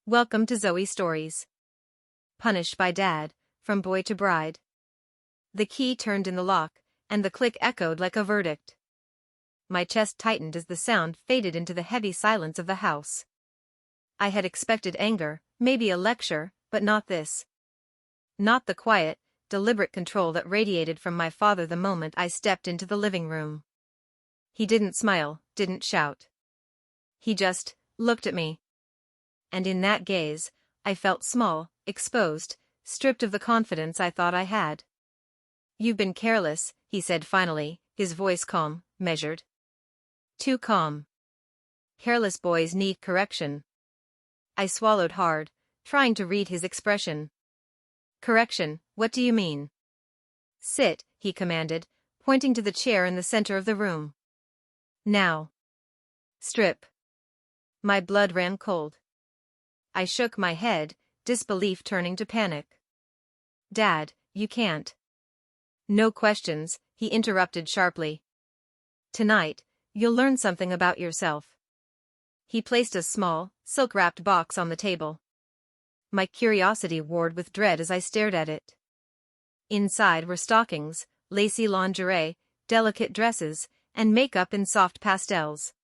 Welcome to Zoe Stories. Punished by Dad, from boy to bride. The key turned in the lock, and the click echoed like a verdict. My chest tightened as the sound faded into the heavy silence of the house. I had expected anger, maybe a lecture, but not this. Not the quiet, deliberate control that radiated from my father the moment I stepped into the living room. He didn't smile, didn't shout. He just looked at me. And in that gaze, I felt small, exposed, stripped of the confidence I thought I had. "You've been careless," he said finally, his voice calm, measured. Too calm. Careless boys need correction. I swallowed hard, trying to read his expression. "Correction, what do you mean?" "Sit," he commanded, pointing to the chair in the center of the room. "Now." "Strip." My blood ran cold. I shook my head, disbelief turning to panic. "Dad, you can't." "No questions," he interrupted sharply. "Tonight, you'll learn something about yourself." He placed a small, silk-wrapped box on the table. My curiosity warred with dread as I stared at it. Inside were stockings, lacy lingerie, delicate dresses, and makeup in soft pastels.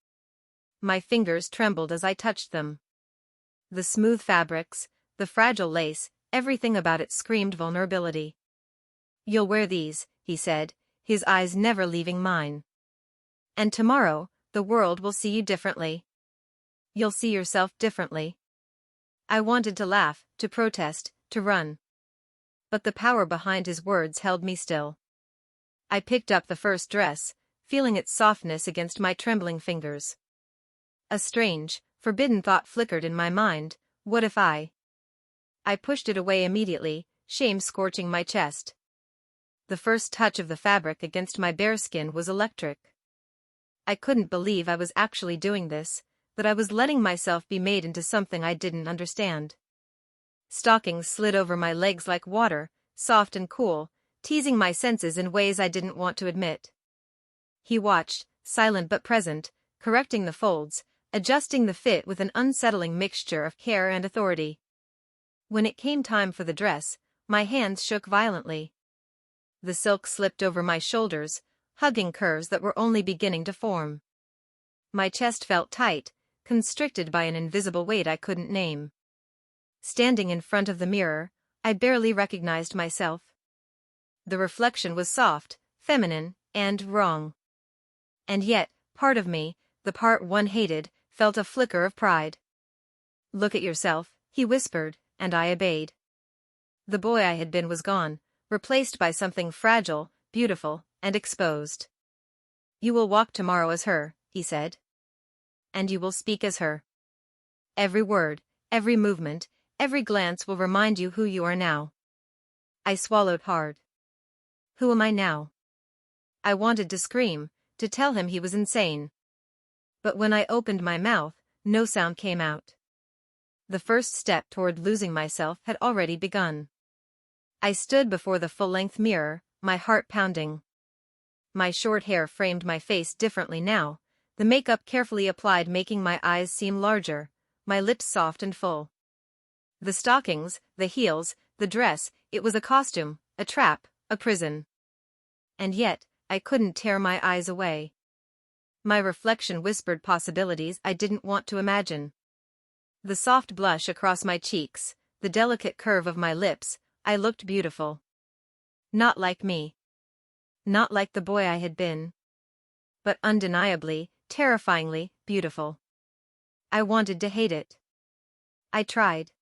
My fingers trembled as I touched them. The smooth fabrics, the fragile lace, everything about it screamed vulnerability. "You'll wear these," he said, his eyes never leaving mine. "And tomorrow, the world will see you differently. You'll see yourself differently." I wanted to laugh, to protest, to run. But the power behind his words held me still. I picked up the first dress, feeling its softness against my trembling fingers. A strange, forbidden thought flickered in my mind: what if I pushed it away immediately, shame scorching my chest. The first touch of the fabric against my bare skin was electric. I couldn't believe I was actually doing this, that I was letting myself be made into something I didn't understand. Stockings slid over my legs like water, soft and cool, teasing my senses in ways I didn't want to admit. He watched, silent but present, correcting the folds, adjusting the fit with an unsettling mixture of care and authority. When it came time for the dress, my hands shook violently. The silk slipped over my shoulders, hugging curves that were only beginning to form. My chest felt tight, constricted by an invisible weight I couldn't name. Standing in front of the mirror, I barely recognized myself. The reflection was soft, feminine, and wrong. And yet, part of me, the part one hated, felt a flicker of pride. "Look at yourself," he whispered, and I obeyed. The boy I had been was gone, replaced by something fragile, beautiful, and exposed. "You will walk tomorrow as her," he said. "And you will speak as her. Every word, every movement, every glance will remind you who you are now." I swallowed hard. Who am I now? I wanted to scream, to tell him he was insane. But when I opened my mouth, no sound came out. The first step toward losing myself had already begun. I stood before the full-length mirror, my heart pounding. My short hair framed my face differently now, the makeup carefully applied making my eyes seem larger, my lips soft and full. The stockings, the heels, the dress, it was a costume, a trap, a prison. And yet, I couldn't tear my eyes away. My reflection whispered possibilities I didn't want to imagine. The soft blush across my cheeks, the delicate curve of my lips, I looked beautiful. Not like me. Not like the boy I had been. But undeniably, terrifyingly, beautiful. I wanted to hate it. I tried.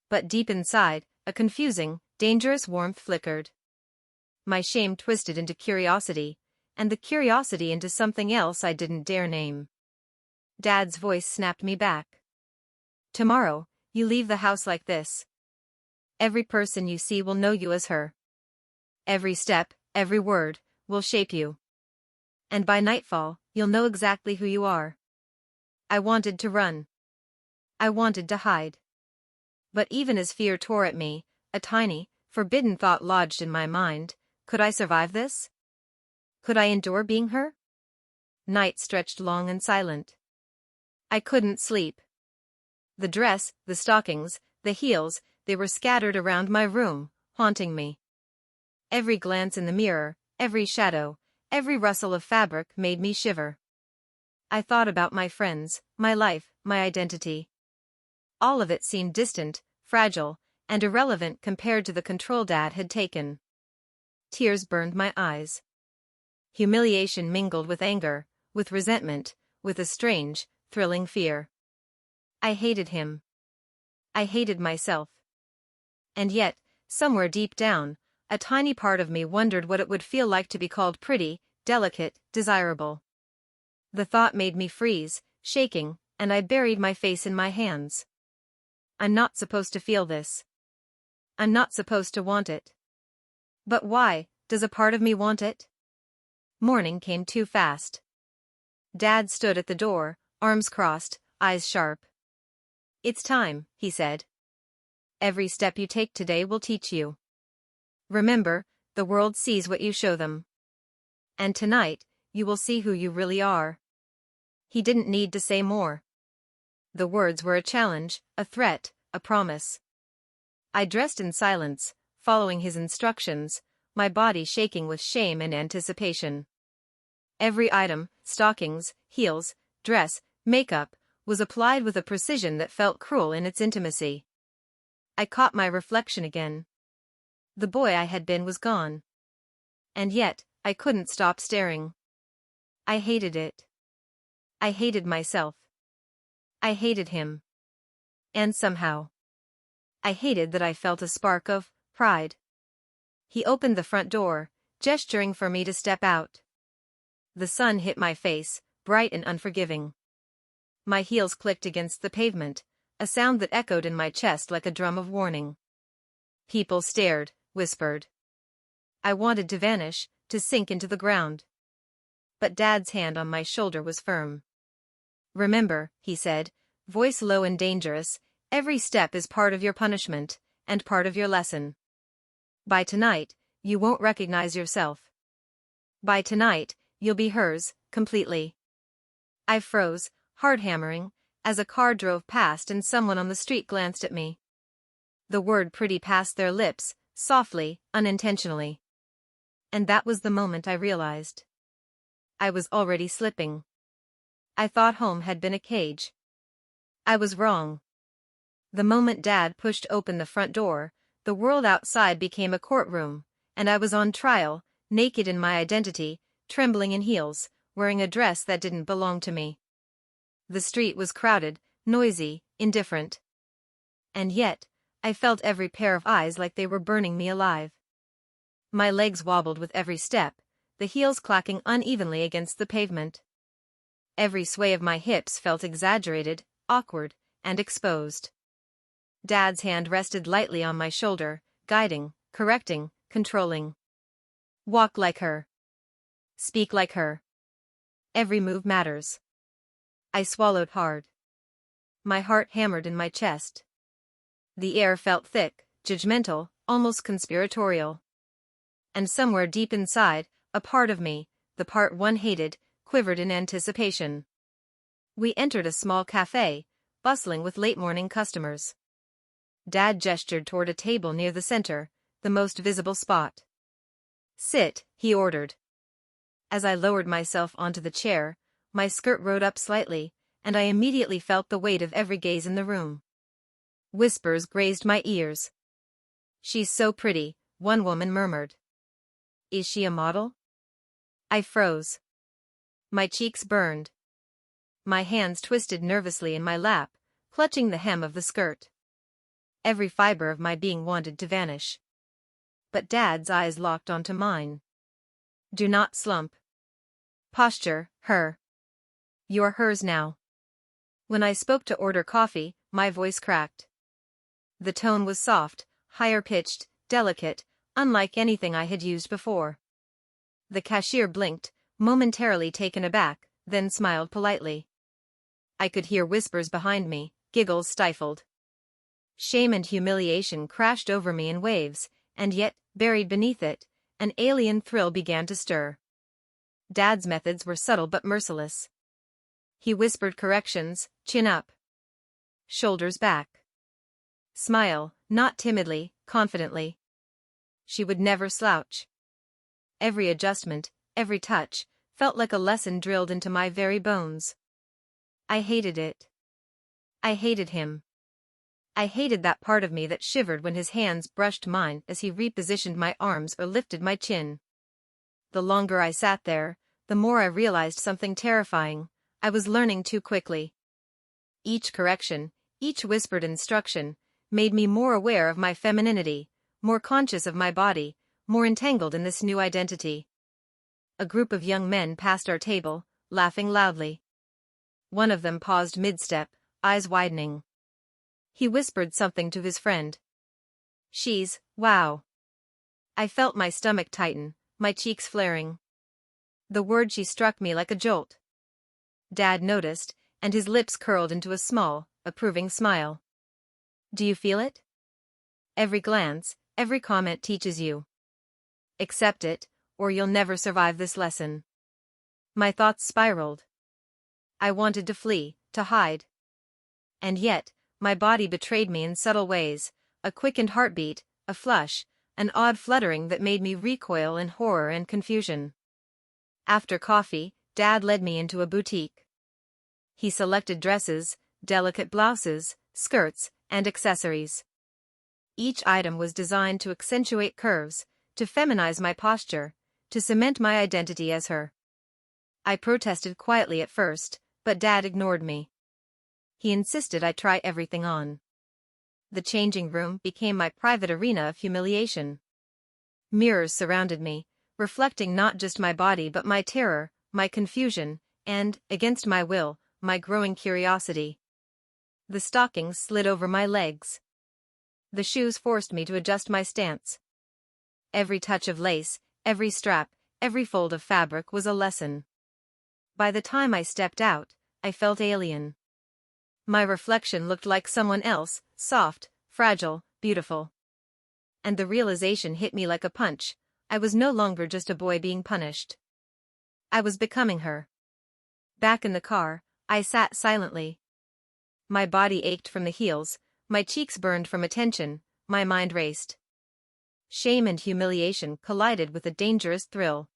But deep inside, a confusing, dangerous warmth flickered. My shame twisted into curiosity, and the curiosity into something else I didn't dare name. Dad's voice snapped me back. "Tomorrow, you leave the house like this. Every person you see will know you as her. Every step, every word, will shape you. And by nightfall, you'll know exactly who you are." I wanted to run. I wanted to hide. But even as fear tore at me, a tiny, forbidden thought lodged in my mind: could I survive this? Could I endure being her? Night stretched long and silent. I couldn't sleep. The dress, the stockings, the heels, they were scattered around my room, haunting me. Every glance in the mirror, every shadow, every rustle of fabric made me shiver. I thought about my friends, my life, my identity. All of it seemed distant, fragile, and irrelevant compared to the control Dad had taken. Tears burned my eyes. Humiliation mingled with anger, with resentment, with a strange, thrilling fear. I hated him. I hated myself. And yet, somewhere deep down, a tiny part of me wondered what it would feel like to be called pretty, delicate, desirable. The thought made me freeze, shaking, and I buried my face in my hands. I'm not supposed to feel this. I'm not supposed to want it. But why, does a part of me want it? Morning came too fast. Dad stood at the door, arms crossed, eyes sharp. It's time, he said. Every step you take today will teach you. Remember, the world sees what you show them. And tonight, you will see who you really are. He didn't need to say more. The words were a challenge, a threat, a promise. I dressed in silence, following his instructions, my body shaking with shame and anticipation. Every item, stockings, heels, dress, makeup, was applied with a precision that felt cruel in its intimacy. I caught my reflection again. The boy I had been was gone. And yet, I couldn't stop staring. I hated it. I hated myself. I hated him. And somehow, I hated that I felt a spark of pride. He opened the front door, gesturing for me to step out. The sun hit my face, bright and unforgiving. My heels clicked against the pavement, a sound that echoed in my chest like a drum of warning. People stared, whispered. I wanted to vanish, to sink into the ground. But Dad's hand on my shoulder was firm. Remember, he said, voice low and dangerous, every step is part of your punishment, and part of your lesson. By tonight, you won't recognize yourself. By tonight, you'll be hers, completely. I froze, heart hammering, as a car drove past and someone on the street glanced at me. The word pretty passed their lips, softly, unintentionally. And that was the moment I realized. I was already slipping. I thought home had been a cage. I was wrong. The moment Dad pushed open the front door, the world outside became a courtroom, and I was on trial, naked in my identity, trembling in heels, wearing a dress that didn't belong to me. The street was crowded, noisy, indifferent. And yet, I felt every pair of eyes like they were burning me alive. My legs wobbled with every step, the heels clacking unevenly against the pavement. Every sway of my hips felt exaggerated, awkward, and exposed. Dad's hand rested lightly on my shoulder, guiding, correcting, controlling. Walk like her. Speak like her. Every move matters. I swallowed hard. My heart hammered in my chest. The air felt thick, judgmental, almost conspiratorial. And somewhere deep inside, a part of me, the part one hated, quivered in anticipation. We entered a small cafe, bustling with late-morning customers. Dad gestured toward a table near the center, the most visible spot. Sit, he ordered. As I lowered myself onto the chair, my skirt rode up slightly, and I immediately felt the weight of every gaze in the room. Whispers grazed my ears. She's so pretty, one woman murmured. Is she a model? I froze. My cheeks burned. My hands twisted nervously in my lap, clutching the hem of the skirt. Every fiber of my being wanted to vanish. But Dad's eyes locked onto mine. Do not slump. Posture, her. You're hers now. When I spoke to order coffee, my voice cracked. The tone was soft, higher-pitched, delicate, unlike anything I had used before. The cashier blinked, momentarily taken aback, then smiled politely. I could hear whispers behind me, giggles stifled. Shame and humiliation crashed over me in waves, and yet, buried beneath it, an alien thrill began to stir. Dad's methods were subtle but merciless. He whispered corrections, chin up. shoulders back. Smile, not timidly, confidently. She would never slouch. Every adjustment, every touch, felt like a lesson drilled into my very bones. I hated it. I hated him. I hated that part of me that shivered when his hands brushed mine as he repositioned my arms or lifted my chin. The longer I sat there, the more I realized something terrifying. I was learning too quickly. Each correction, each whispered instruction, made me more aware of my femininity, more conscious of my body, more entangled in this new identity. A group of young men passed our table, laughing loudly. One of them paused mid-step, eyes widening. He whispered something to his friend. "She's, wow." I felt my stomach tighten, my cheeks flaring. The word she struck me like a jolt. Dad noticed, and his lips curled into a small, approving smile. "Do you feel it? Every glance, every comment teaches you. Accept it, or you'll never survive this lesson." My thoughts spiraled. I wanted to flee, to hide. And yet, my body betrayed me in subtle ways, a quickened heartbeat, a flush, an odd fluttering that made me recoil in horror and confusion. After coffee, Dad led me into a boutique. He selected dresses, delicate blouses, skirts, and accessories. Each item was designed to accentuate curves, to feminize my posture, to cement my identity as her. I protested quietly at first, but Dad ignored me. He insisted I try everything on. The changing room became my private arena of humiliation. Mirrors surrounded me, reflecting not just my body but my terror, my confusion, and, against my will, my growing curiosity. The stockings slid over my legs. The shoes forced me to adjust my stance. Every touch of lace, every strap, every fold of fabric was a lesson. By the time I stepped out, I felt alien. My reflection looked like someone else, soft, fragile, beautiful. And the realization hit me like a punch. I was no longer just a boy being punished. I was becoming her. Back in the car, I sat silently. My body ached from the heels, my cheeks burned from attention, my mind raced. Shame and humiliation collided with a dangerous thrill.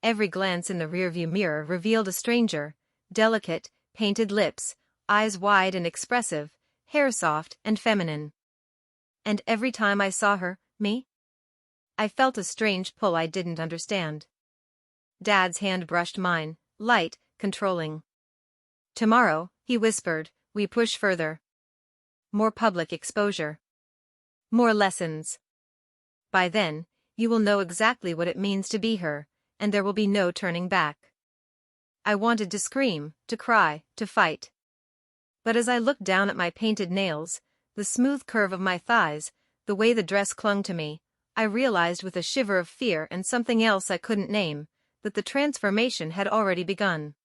Every glance in the rearview mirror revealed a stranger, delicate, painted lips, eyes wide and expressive, hair soft and feminine. And every time I saw her, me, I felt a strange pull I didn't understand. Dad's hand brushed mine, light, controlling. "Tomorrow," he whispered, "we push further. More public exposure. More lessons. By then, you will know exactly what it means to be her, and there will be no turning back." I wanted to scream, to cry, to fight. But as I looked down at my painted nails, the smooth curve of my thighs, the way the dress clung to me, I realized with a shiver of fear and something else I couldn't name, that the transformation had already begun.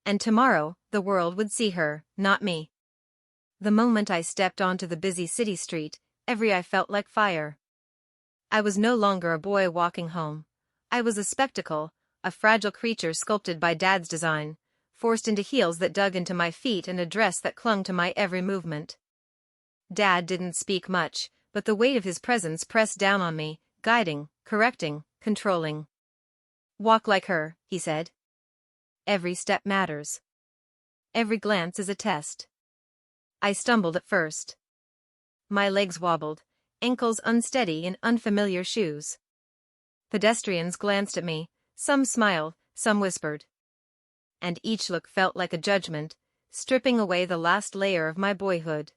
And tomorrow, the world would see her, not me. The moment I stepped onto the busy city street, every eye felt like fire. I was no longer a boy walking home. I was a spectacle, a fragile creature sculpted by Dad's design, forced into heels that dug into my feet and a dress that clung to my every movement. Dad didn't speak much, but the weight of his presence pressed down on me, guiding, correcting, controlling. "Walk like her," he said. "Every step matters. Every glance is a test." I stumbled at first. My legs wobbled, ankles unsteady in unfamiliar shoes. Pedestrians glanced at me, some smiled, some whispered. And each look felt like a judgment, stripping away the last layer of my boyhood.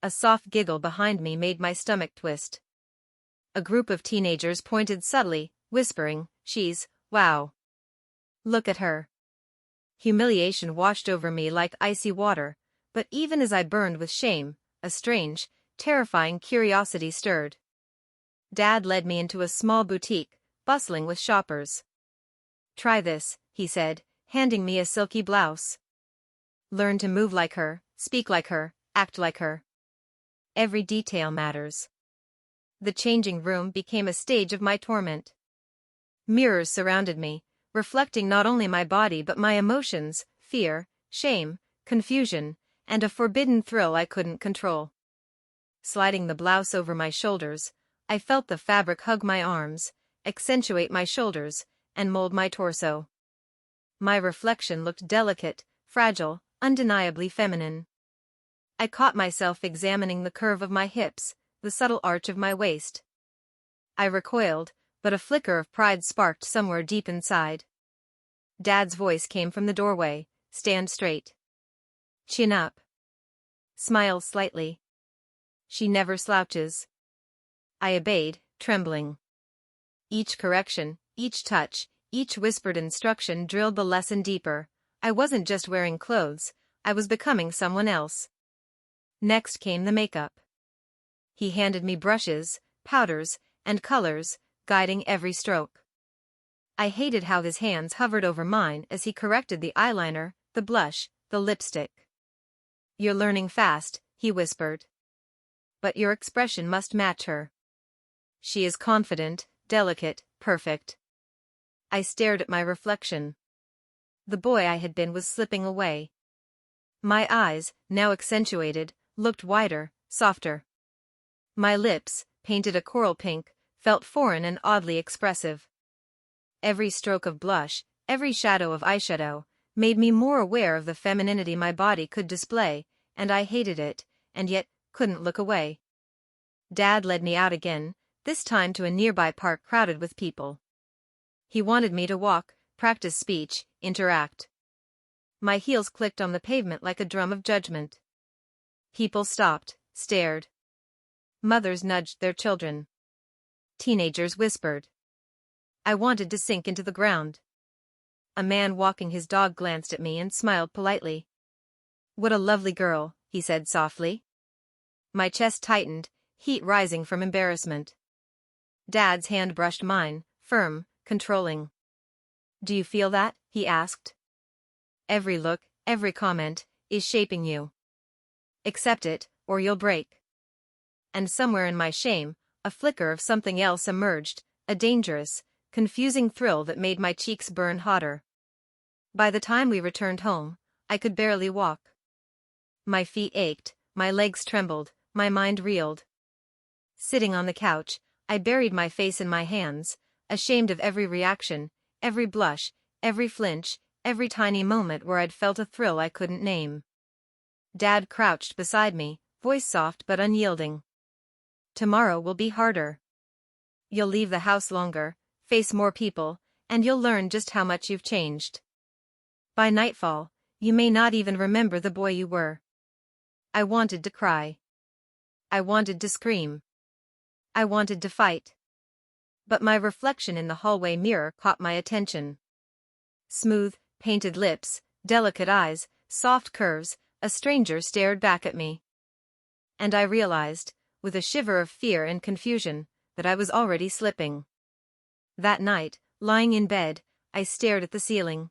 A soft giggle behind me made my stomach twist. A group of teenagers pointed subtly, whispering, "She's, wow. Look at her." Humiliation washed over me like icy water, but even as I burned with shame, a strange, terrifying curiosity stirred. Dad led me into a small boutique, bustling with shoppers. "Try this," he said, handing me a silky blouse. "Learn to move like her, speak like her, act like her. Every detail matters." The changing room became a stage of my torment. Mirrors surrounded me, reflecting not only my body but my emotions, fear, shame, confusion, and a forbidden thrill I couldn't control. Sliding the blouse over my shoulders, I felt the fabric hug my arms, accentuate my shoulders, and mold my torso. My reflection looked delicate, fragile, undeniably feminine. I caught myself examining the curve of my hips, the subtle arch of my waist. I recoiled, but a flicker of pride sparked somewhere deep inside. Dad's voice came from the doorway, "Stand straight. Chin up. Smile slightly. She never slouches." I obeyed, trembling. Each correction, each touch, each whispered instruction drilled the lesson deeper. I wasn't just wearing clothes, I was becoming someone else. Next came the makeup. He handed me brushes, powders, and colors, guiding every stroke. I hated how his hands hovered over mine as he corrected the eyeliner, the blush, the lipstick. "You're learning fast," he whispered. "But your expression must match her. She is confident, delicate, perfect." I stared at my reflection. The boy I had been was slipping away. My eyes, now accentuated, looked wider, softer. My lips, painted a coral pink, felt foreign and oddly expressive. Every stroke of blush, every shadow of eyeshadow, made me more aware of the femininity my body could display, and I hated it, and yet couldn't look away. Dad led me out again, this time to a nearby park crowded with people. He wanted me to walk, practice speech, interact. My heels clicked on the pavement like a drum of judgment. People stopped, stared. Mothers nudged their children. Teenagers whispered. I wanted to sink into the ground. A man walking his dog glanced at me and smiled politely. "What a lovely girl," he said softly. My chest tightened, heat rising from embarrassment. Dad's hand brushed mine, firm, controlling. "Do you feel that?" he asked. "Every look, every comment, is shaping you. Accept it, or you'll break." And somewhere in my shame, a flicker of something else emerged, a dangerous, confusing thrill that made my cheeks burn hotter. By the time we returned home, I could barely walk. My feet ached, my legs trembled, my mind reeled. Sitting on the couch, I buried my face in my hands, ashamed of every reaction, every blush, every flinch, every tiny moment where I'd felt a thrill I couldn't name. Dad crouched beside me, voice soft but unyielding. "Tomorrow will be harder. You'll leave the house longer, face more people, and you'll learn just how much you've changed. By nightfall, you may not even remember the boy you were." I wanted to cry. I wanted to scream. I wanted to fight. But my reflection in the hallway mirror caught my attention. Smooth, painted lips, delicate eyes, soft curves, a stranger stared back at me. And I realized, with a shiver of fear and confusion, that I was already slipping. That night, lying in bed, I stared at the ceiling.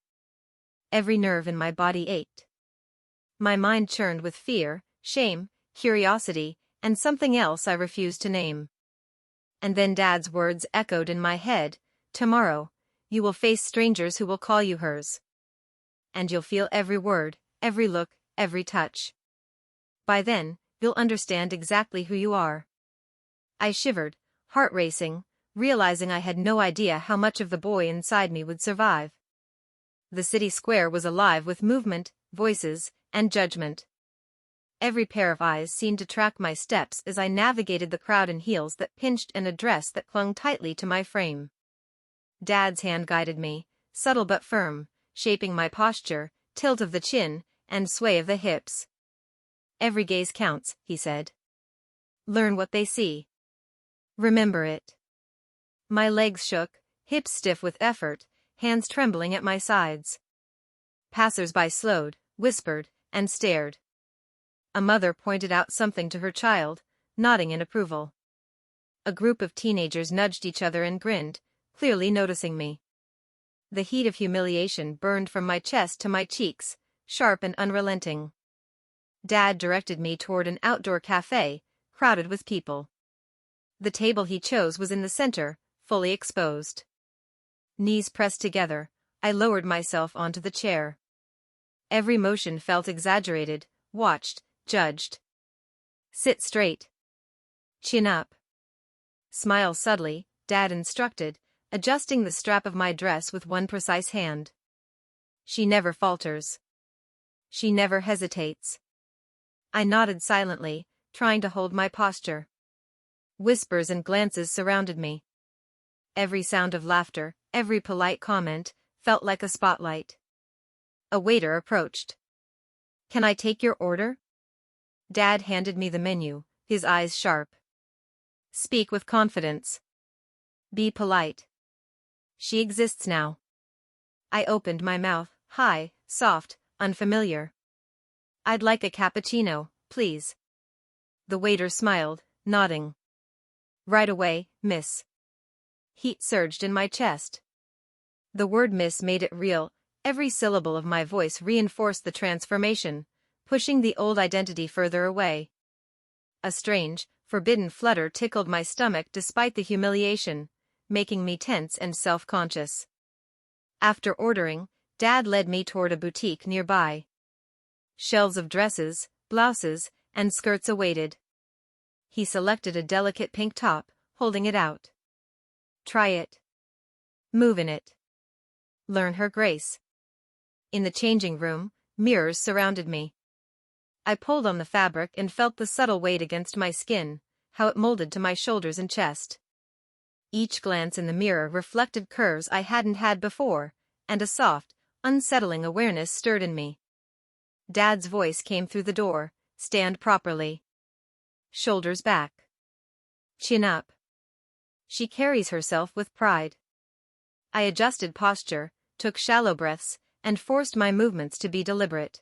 Every nerve in my body ached. My mind churned with fear, shame, curiosity, and something else I refused to name. And then Dad's words echoed in my head, "Tomorrow, you will face strangers who will call you hers. And you'll feel every word, every look, every touch. By then, you'll understand exactly who you are." I shivered, heart racing, realizing I had no idea how much of the boy inside me would survive. The city square was alive with movement, voices, and judgment. Every pair of eyes seemed to track my steps as I navigated the crowd in heels that pinched and a dress that clung tightly to my frame. Dad's hand guided me, subtle but firm, shaping my posture, tilt of the chin, and sway of the hips. "Every gaze counts," he said. "Learn what they see. Remember it." My legs shook, hips stiff with effort, hands trembling at my sides. Passers-by slowed, whispered, and stared. A mother pointed out something to her child, nodding in approval. A group of teenagers nudged each other and grinned, clearly noticing me. The heat of humiliation burned from my chest to my cheeks, sharp and unrelenting. Dad directed me toward an outdoor cafe, crowded with people. The table he chose was in the center, fully exposed. Knees pressed together, I lowered myself onto the chair. Every motion felt exaggerated, watched, judged. Sit straight. Chin up. Smile subtly, Dad instructed, adjusting the strap of my dress with one precise hand. She never falters. She never hesitates. I nodded silently, trying to hold my posture. Whispers and glances surrounded me. Every sound of laughter, every polite comment, felt like a spotlight. A waiter approached. "Can I take your order?" Dad handed me the menu, his eyes sharp. "Speak with confidence. Be polite. She exists now." I opened my mouth, high, soft, unfamiliar. "I'd like a cappuccino, please." The waiter smiled, nodding. "Right away, miss." Heat surged in my chest. The word miss made it real. Every syllable of my voice reinforced the transformation, pushing the old identity further away. A strange, forbidden flutter tickled my stomach despite the humiliation, making me tense and self-conscious. After ordering, Dad led me toward a boutique nearby. Shelves of dresses, blouses, and skirts awaited. He selected a delicate pink top, holding it out. "Try it. Move in it. Learn her grace." In the changing room, mirrors surrounded me. I pulled on the fabric and felt the subtle weight against my skin, how it molded to my shoulders and chest. Each glance in the mirror reflected curves I hadn't had before, and a soft, unsettling awareness stirred in me. Dad's voice came through the door. "Stand properly. Shoulders back. Chin up." She carries herself with pride. I adjusted posture, took shallow breaths, and forced my movements to be deliberate.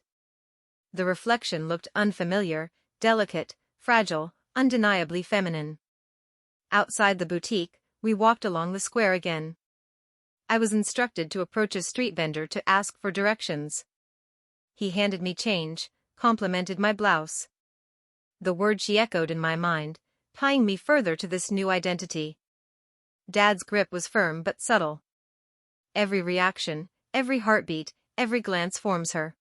The reflection looked unfamiliar, delicate, fragile, undeniably feminine. Outside the boutique, we walked along the square again. I was instructed to approach a street vendor to ask for directions. He handed me change, complimented my blouse. The word she echoed in my mind, tying me further to this new identity. Dad's grip was firm but subtle. Every reaction, every heartbeat, every glance forms her.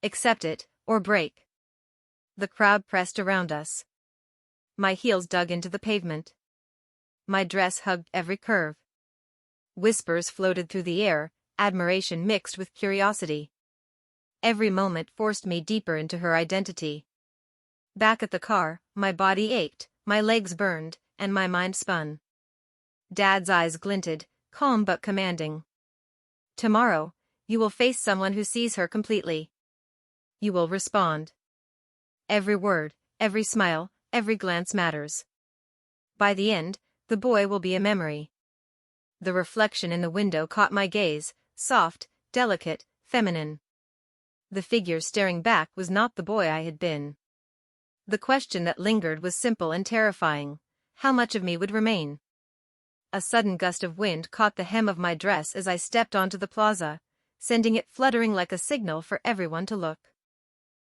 Accept it, or break. The crowd pressed around us. My heels dug into the pavement. My dress hugged every curve. Whispers floated through the air, admiration mixed with curiosity. Every moment forced me deeper into her identity. Back at the car, my body ached, my legs burned, and my mind spun. Dad's eyes glinted, calm but commanding. "Tomorrow, you will face someone who sees her completely. You will respond. Every word, every smile, every glance matters. By the end, the boy will be a memory." The reflection in the window caught my gaze, soft, delicate, feminine. The figure staring back was not the boy I had been. The question that lingered was simple and terrifying. How much of me would remain? A sudden gust of wind caught the hem of my dress as I stepped onto the plaza, sending it fluttering like a signal for everyone to look.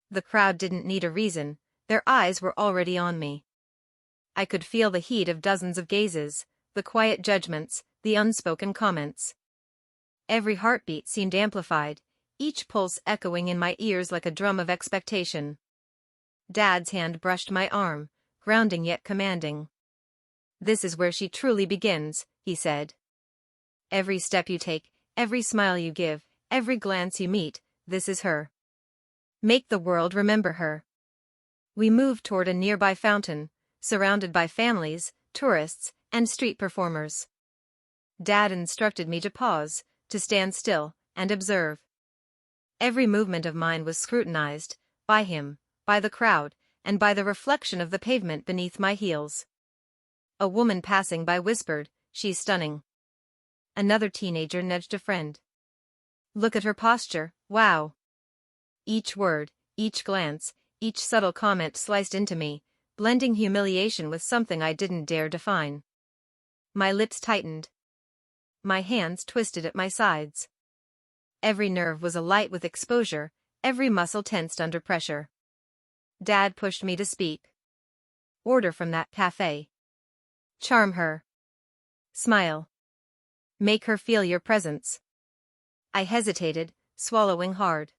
The crowd didn't need a reason, their eyes were already on me. I could feel the heat of dozens of gazes, the quiet judgments, the unspoken comments. Every heartbeat seemed amplified, each pulse echoing in my ears like a drum of expectation. Dad's hand brushed my arm, grounding yet commanding. "This is where she truly begins," he said. "Every step you take, every smile you give, every glance you meet, this is her. Make the world remember her." We moved toward a nearby fountain, surrounded by families, tourists, and street performers. Dad instructed me to pause, to stand still, and observe. Every movement of mine was scrutinized, by him, by the crowd, and by the reflection of the pavement beneath my heels. A woman passing by whispered, "She's stunning." Another teenager nudged a friend. "Look at her posture, wow." Each word, each glance, each subtle comment sliced into me, blending humiliation with something I didn't dare define. My lips tightened. My hands twisted at my sides. Every nerve was alight with exposure, every muscle tensed under pressure. Dad pushed me to speak. "Order from that cafe. Charm her. Smile. Make her feel your presence." I hesitated, swallowing hard.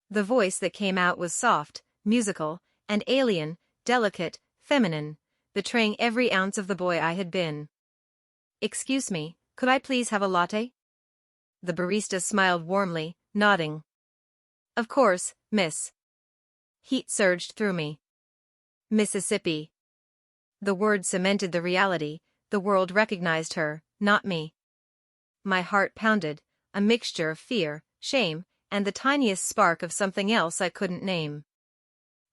The voice that came out was soft, musical, and alien, delicate, feminine, betraying every ounce of the boy I had been. "Excuse me, could I please have a latte?" The barista smiled warmly, nodding. "Of course, miss." Heat surged through me. Mississippi. The word cemented the reality. The world recognized her, not me. My heart pounded, a mixture of fear, shame, and the tiniest spark of something else I couldn't name.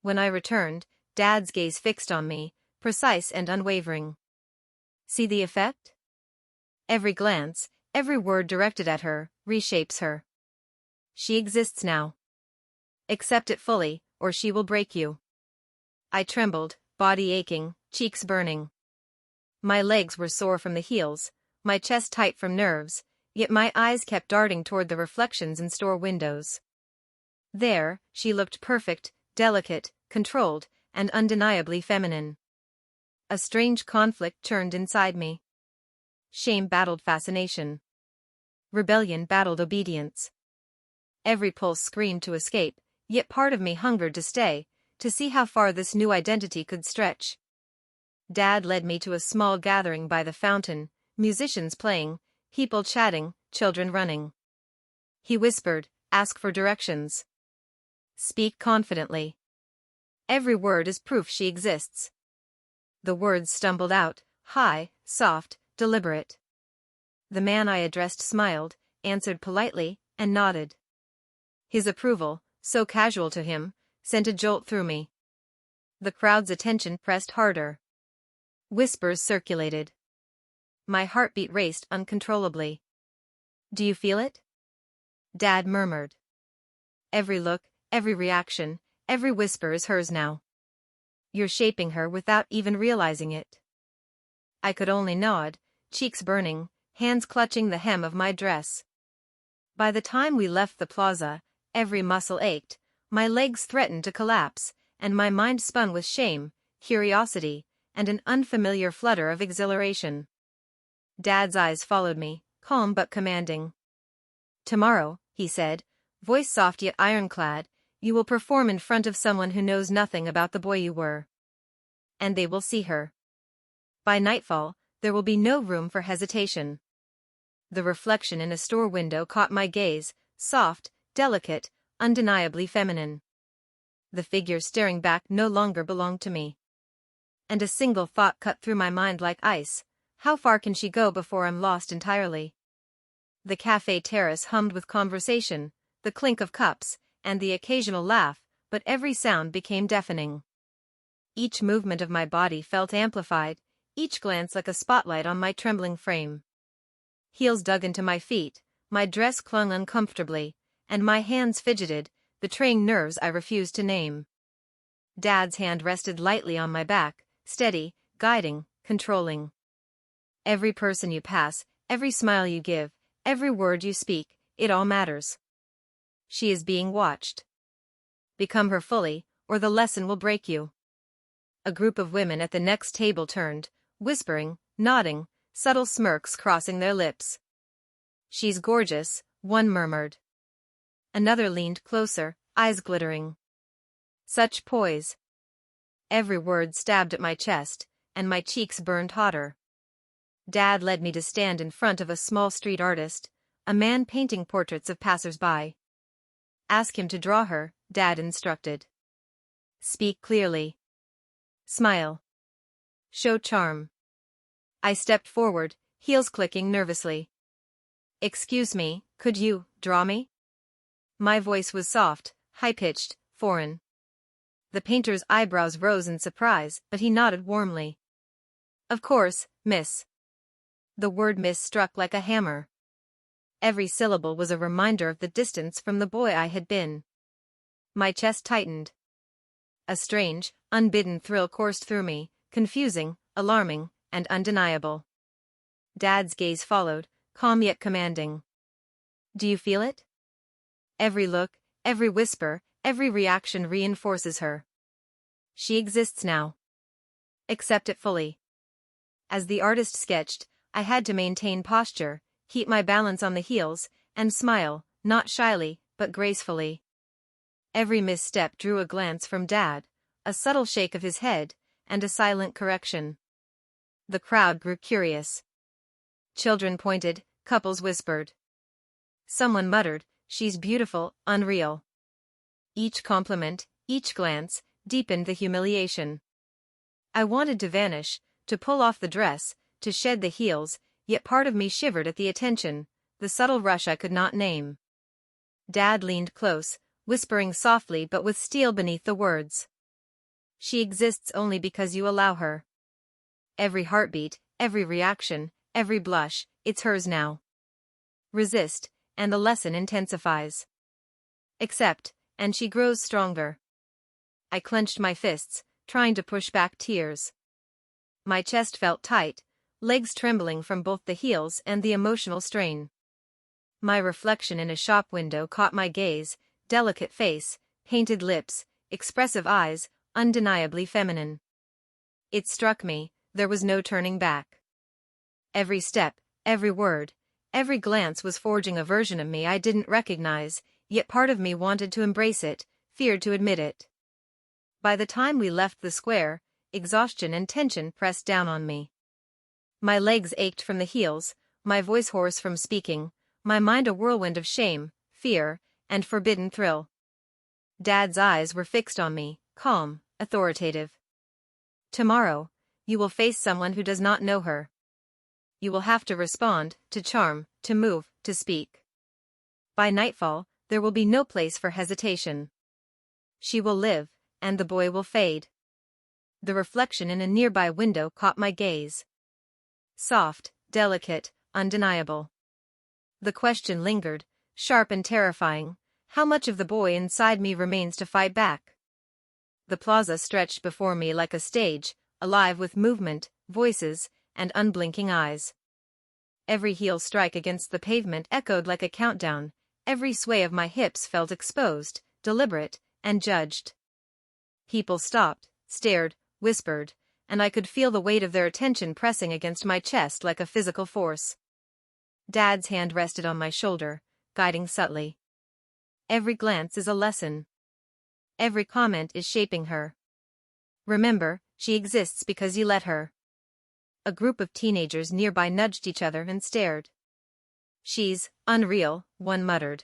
When I returned, Dad's gaze fixed on me, precise and unwavering. "See the effect?" Every glance, every word directed at her, reshapes her. "She exists now. Accept it fully, or she will break you." I trembled, body aching, cheeks burning. My legs were sore from the heels, my chest tight from nerves, yet my eyes kept darting toward the reflections in store windows. There, she looked perfect, delicate, controlled, and undeniably feminine. A strange conflict churned inside me. Shame battled fascination. Rebellion battled obedience. Every pulse screamed to escape, yet part of me hungered to stay, to see how far this new identity could stretch. Dad led me to a small gathering by the fountain, musicians playing, people chatting, children running. He whispered, "Ask for directions. Speak confidently. Every word is proof she exists." The words stumbled out, high, soft, deliberate. The man I addressed smiled, answered politely, and nodded. His approval, so casual to him, sent a jolt through me. The crowd's attention pressed harder. Whispers circulated. My heartbeat raced uncontrollably. "Do you feel it?" Dad murmured. "Every look, every reaction, every whisper is hers now. You're shaping her without even realizing it." I could only nod, cheeks burning, hands clutching the hem of my dress. By the time we left the plaza, every muscle ached, my legs threatened to collapse, and my mind spun with shame, curiosity, and an unfamiliar flutter of exhilaration. Dad's eyes followed me, calm but commanding. "Tomorrow," he said, voice soft yet ironclad, "you will perform in front of someone who knows nothing about the boy you were. And they will see her. By nightfall, there will be no room for hesitation." The reflection in a store window caught my gaze, soft, delicate, undeniably feminine. The figure staring back no longer belonged to me. And a single thought cut through my mind like ice: how far can she go before I'm lost entirely? The cafe terrace hummed with conversation, the clink of cups, and the occasional laugh, but every sound became deafening. Each movement of my body felt amplified, each glance like a spotlight on my trembling frame. Heels dug into my feet, my dress clung uncomfortably, and my hands fidgeted, betraying nerves I refused to name. Dad's hand rested lightly on my back, steady, guiding, controlling. "Every person you pass, every smile you give, every word you speak, it all matters. She is being watched. Become her fully, or the lesson will break you." A group of women at the next table turned, whispering, nodding, subtle smirks crossing their lips. "She's gorgeous," one murmured. Another leaned closer, eyes glittering. "Such poise." Every word stabbed at my chest, and my cheeks burned hotter. Dad led me to stand in front of a small street artist, a man painting portraits of passers-by. "Ask him to draw her," Dad instructed. "Speak clearly. Smile. Show charm." I stepped forward, heels clicking nervously. "Excuse me, could you draw me?" My voice was soft, high-pitched, foreign. The painter's eyebrows rose in surprise, but he nodded warmly. "Of course, miss." The word "miss" struck like a hammer. Every syllable was a reminder of the distance from the boy I had been. My chest tightened. A strange, unbidden thrill coursed through me, confusing, alarming, and undeniable. Dad's gaze followed, calm yet commanding. "Do you feel it?" Every look, every whisper, every reaction reinforces her. She exists now. Accept it fully. As the artist sketched, I had to maintain posture, keep my balance on the heels, and smile, not shyly, but gracefully. Every misstep drew a glance from Dad, a subtle shake of his head, and a silent correction. The crowd grew curious. Children pointed, couples whispered. Someone muttered, "She's beautiful, unreal." Each compliment, each glance, deepened the humiliation. I wanted to vanish, to pull off the dress, to shed the heels, yet part of me shivered at the attention, the subtle rush I could not name. Dad leaned close, whispering softly but with steel beneath the words. "She exists only because you allow her. Every heartbeat, every reaction, every blush, it's hers now. Resist, and the lesson intensifies. Accept, and she grows stronger." I clenched my fists, trying to push back tears. My chest felt tight, legs trembling from both the heels and the emotional strain. My reflection in a shop window caught my gaze, delicate face, painted lips, expressive eyes, undeniably feminine. It struck me, there was no turning back. Every step, every word, every glance was forging a version of me I didn't recognize, yet part of me wanted to embrace it, feared to admit it. By the time we left the square, exhaustion and tension pressed down on me. My legs ached from the heels, my voice hoarse from speaking, my mind a whirlwind of shame, fear, and forbidden thrill. Dad's eyes were fixed on me, calm, authoritative. "Tomorrow, you will face someone who does not know her. You will have to respond, to charm, to move, to speak. By nightfall, there will be no place for hesitation. She will live, and the boy will fade." The reflection in a nearby window caught my gaze. Soft, delicate, undeniable. The question lingered, sharp and terrifying, how much of the boy inside me remains to fight back? The plaza stretched before me like a stage, alive with movement, voices, and unblinking eyes. Every heel strike against the pavement echoed like a countdown, every sway of my hips felt exposed, deliberate, and judged. People stopped, stared, whispered, and I could feel the weight of their attention pressing against my chest like a physical force. Dad's hand rested on my shoulder, guiding subtly. "Every glance is a lesson. Every comment is shaping her. Remember, she exists because you let her." A group of teenagers nearby nudged each other and stared. "She's unreal," one muttered.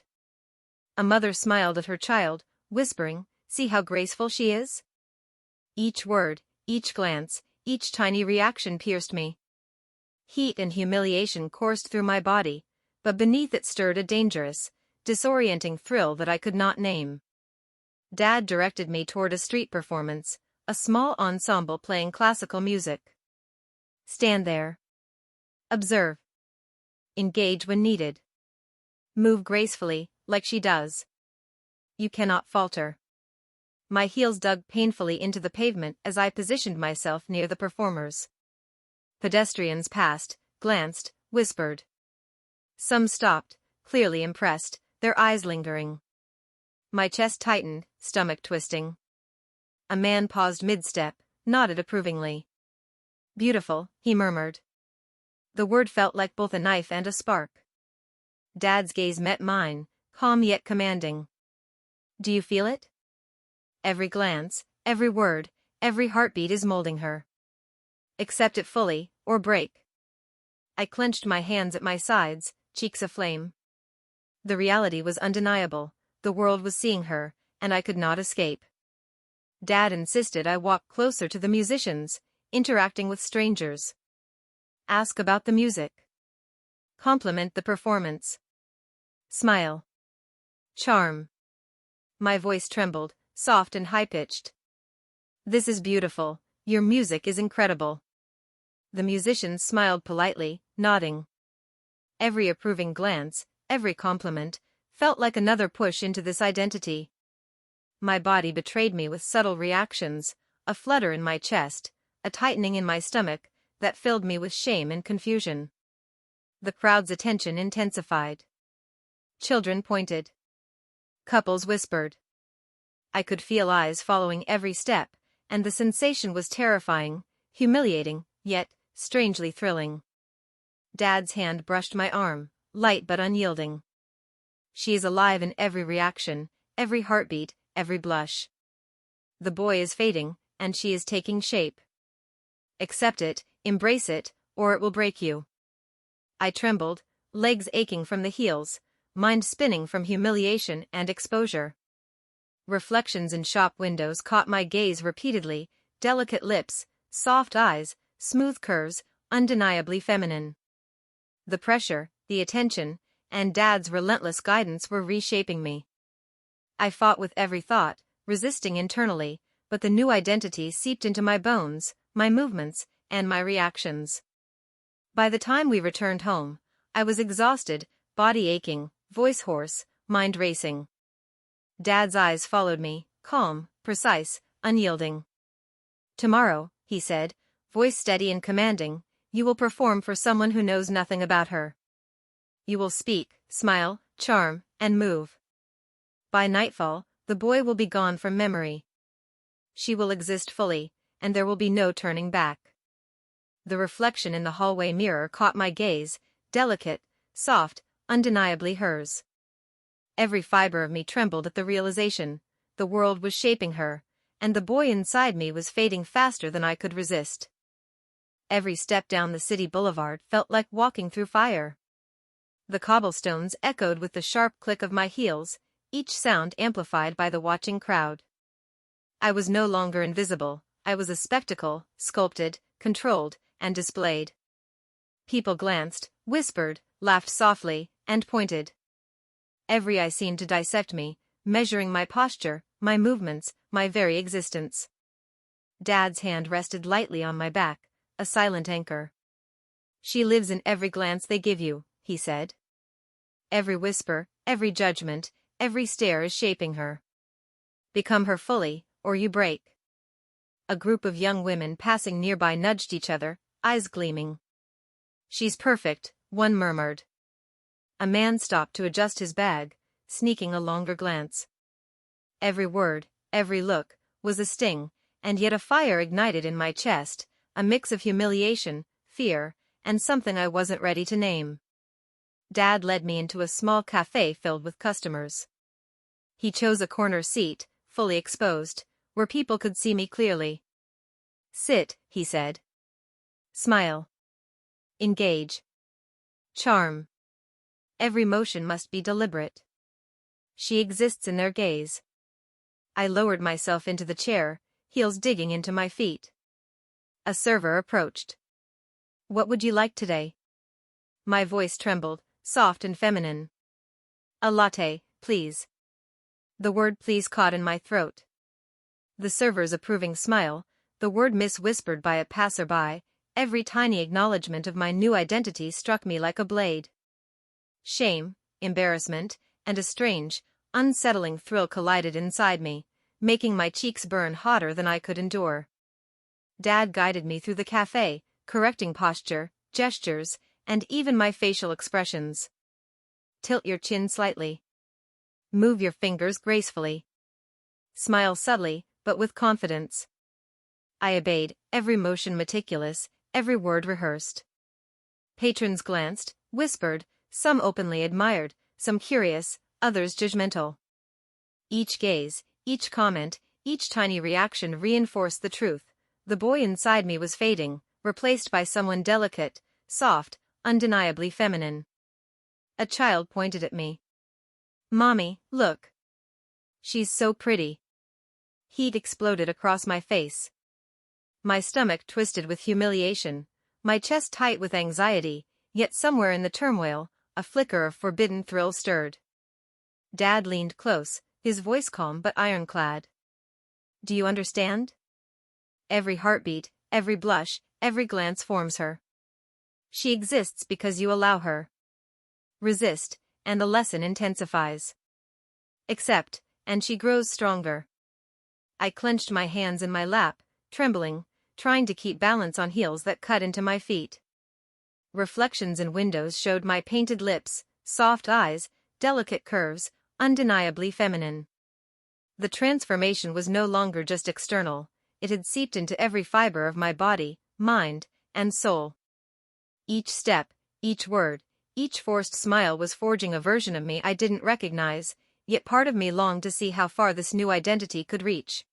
A mother smiled at her child, whispering, "See how graceful she is?" Each word, each glance, each tiny reaction pierced me. Heat and humiliation coursed through my body, but beneath it stirred a dangerous, disorienting thrill that I could not name. Dad directed me toward a street performance, a small ensemble playing classical music. "Stand there. Observe. Engage when needed. Move gracefully, like she does. You cannot falter." My heels dug painfully into the pavement as I positioned myself near the performers. Pedestrians passed, glanced, whispered. Some stopped, clearly impressed, their eyes lingering. My chest tightened, stomach twisting. A man paused mid-step, nodded approvingly. "Beautiful," he murmured. The word felt like both a knife and a spark. Dad's gaze met mine, calm yet commanding. "Do you feel it? Every glance, every word, every heartbeat is molding her. Accept it fully, or break." I clenched my hands at my sides, cheeks aflame. The reality was undeniable, the world was seeing her, and I could not escape. Dad insisted I walk closer to the musicians, interacting with strangers. Ask about the music. Compliment the performance. Smile. Charm. My voice trembled, soft and high-pitched. "This is beautiful, your music is incredible." The musicians smiled politely, nodding. Every approving glance, every compliment, felt like another push into this identity. My body betrayed me with subtle reactions, a flutter in my chest, a tightening in my stomach, that filled me with shame and confusion. The crowd's attention intensified. Children pointed. Couples whispered. I could feel eyes following every step, and the sensation was terrifying, humiliating, yet strangely thrilling. Dad's hand brushed my arm, light but unyielding. "She is alive in every reaction, every heartbeat, every blush. The boy is fading, and she is taking shape. Accept it, embrace it, or it will break you. I trembled, legs aching from the heels, mind spinning from humiliation and exposure. Reflections in shop windows caught my gaze repeatedly, delicate lips, soft eyes, smooth curves, undeniably feminine. The pressure, the attention, and Dad's relentless guidance were reshaping me. I fought with every thought, resisting internally, but the new identity seeped into my bones, my movements, and my reactions. By the time we returned home, I was exhausted, body aching, voice hoarse, mind racing. Dad's eyes followed me, calm, precise, unyielding. "Tomorrow," he said, voice steady and commanding, "you will perform for someone who knows nothing about her. You will speak, smile, charm, and move. By nightfall, the boy will be gone from memory. She will exist fully, and there will be no turning back." The reflection in the hallway mirror caught my gaze, delicate, soft, undeniably hers. Every fiber of me trembled at the realization. The world was shaping her, and the boy inside me was fading faster than I could resist. Every step down the city boulevard felt like walking through fire. The cobblestones echoed with the sharp click of my heels, each sound amplified by the watching crowd. I was no longer invisible, I was a spectacle, sculpted, controlled, and displayed. People glanced, whispered, laughed softly, and pointed. Every eye seemed to dissect me, measuring my posture, my movements, my very existence. Dad's hand rested lightly on my back, a silent anchor. "She lives in every glance they give you," he said. "Every whisper, every judgment, every stare is shaping her. Become her fully, or you break." A group of young women passing nearby nudged each other, eyes gleaming. "She's perfect," one murmured. A man stopped to adjust his bag, sneaking a longer glance. Every word, every look, was a sting, and yet a fire ignited in my chest, a mix of humiliation, fear, and something I wasn't ready to name. Dad led me into a small cafe filled with customers. He chose a corner seat, fully exposed, where people could see me clearly. "Sit," he said. "Smile. Engage. Charm. Every motion must be deliberate. She exists in their gaze." I lowered myself into the chair, heels digging into my feet. A server approached. "What would you like today?" My voice trembled, soft and feminine. "A latte, please." The word "please" caught in my throat. The server's approving smile, the word "miss" whispered by a passerby, every tiny acknowledgement of my new identity struck me like a blade. Shame, embarrassment, and a strange, unsettling thrill collided inside me, making my cheeks burn hotter than I could endure. Dad guided me through the cafe, correcting posture, gestures, and even my facial expressions. "Tilt your chin slightly. Move your fingers gracefully. Smile subtly, but with confidence." I obeyed, every motion meticulous, every word rehearsed. Patrons glanced, whispered, some openly admired, some curious, others judgmental. Each gaze, each comment, each tiny reaction reinforced the truth. The boy inside me was fading, replaced by someone delicate, soft, undeniably feminine. A child pointed at me. "Mommy, look. She's so pretty." Heat exploded across my face. My stomach twisted with humiliation, my chest tight with anxiety, yet somewhere in the turmoil, a flicker of forbidden thrill stirred. Dad leaned close, his voice calm but ironclad. "Do you understand? Every heartbeat, every blush, every glance forms her. She exists because you allow her. Resist, and the lesson intensifies. Accept, and she grows stronger." I clenched my hands in my lap, trembling, trying to keep balance on heels that cut into my feet. Reflections in windows showed my painted lips, soft eyes, delicate curves, undeniably feminine. The transformation was no longer just external, it had seeped into every fiber of my body, mind, and soul. Each step, each word, each forced smile was forging a version of me I didn't recognize, yet part of me longed to see how far this new identity could reach.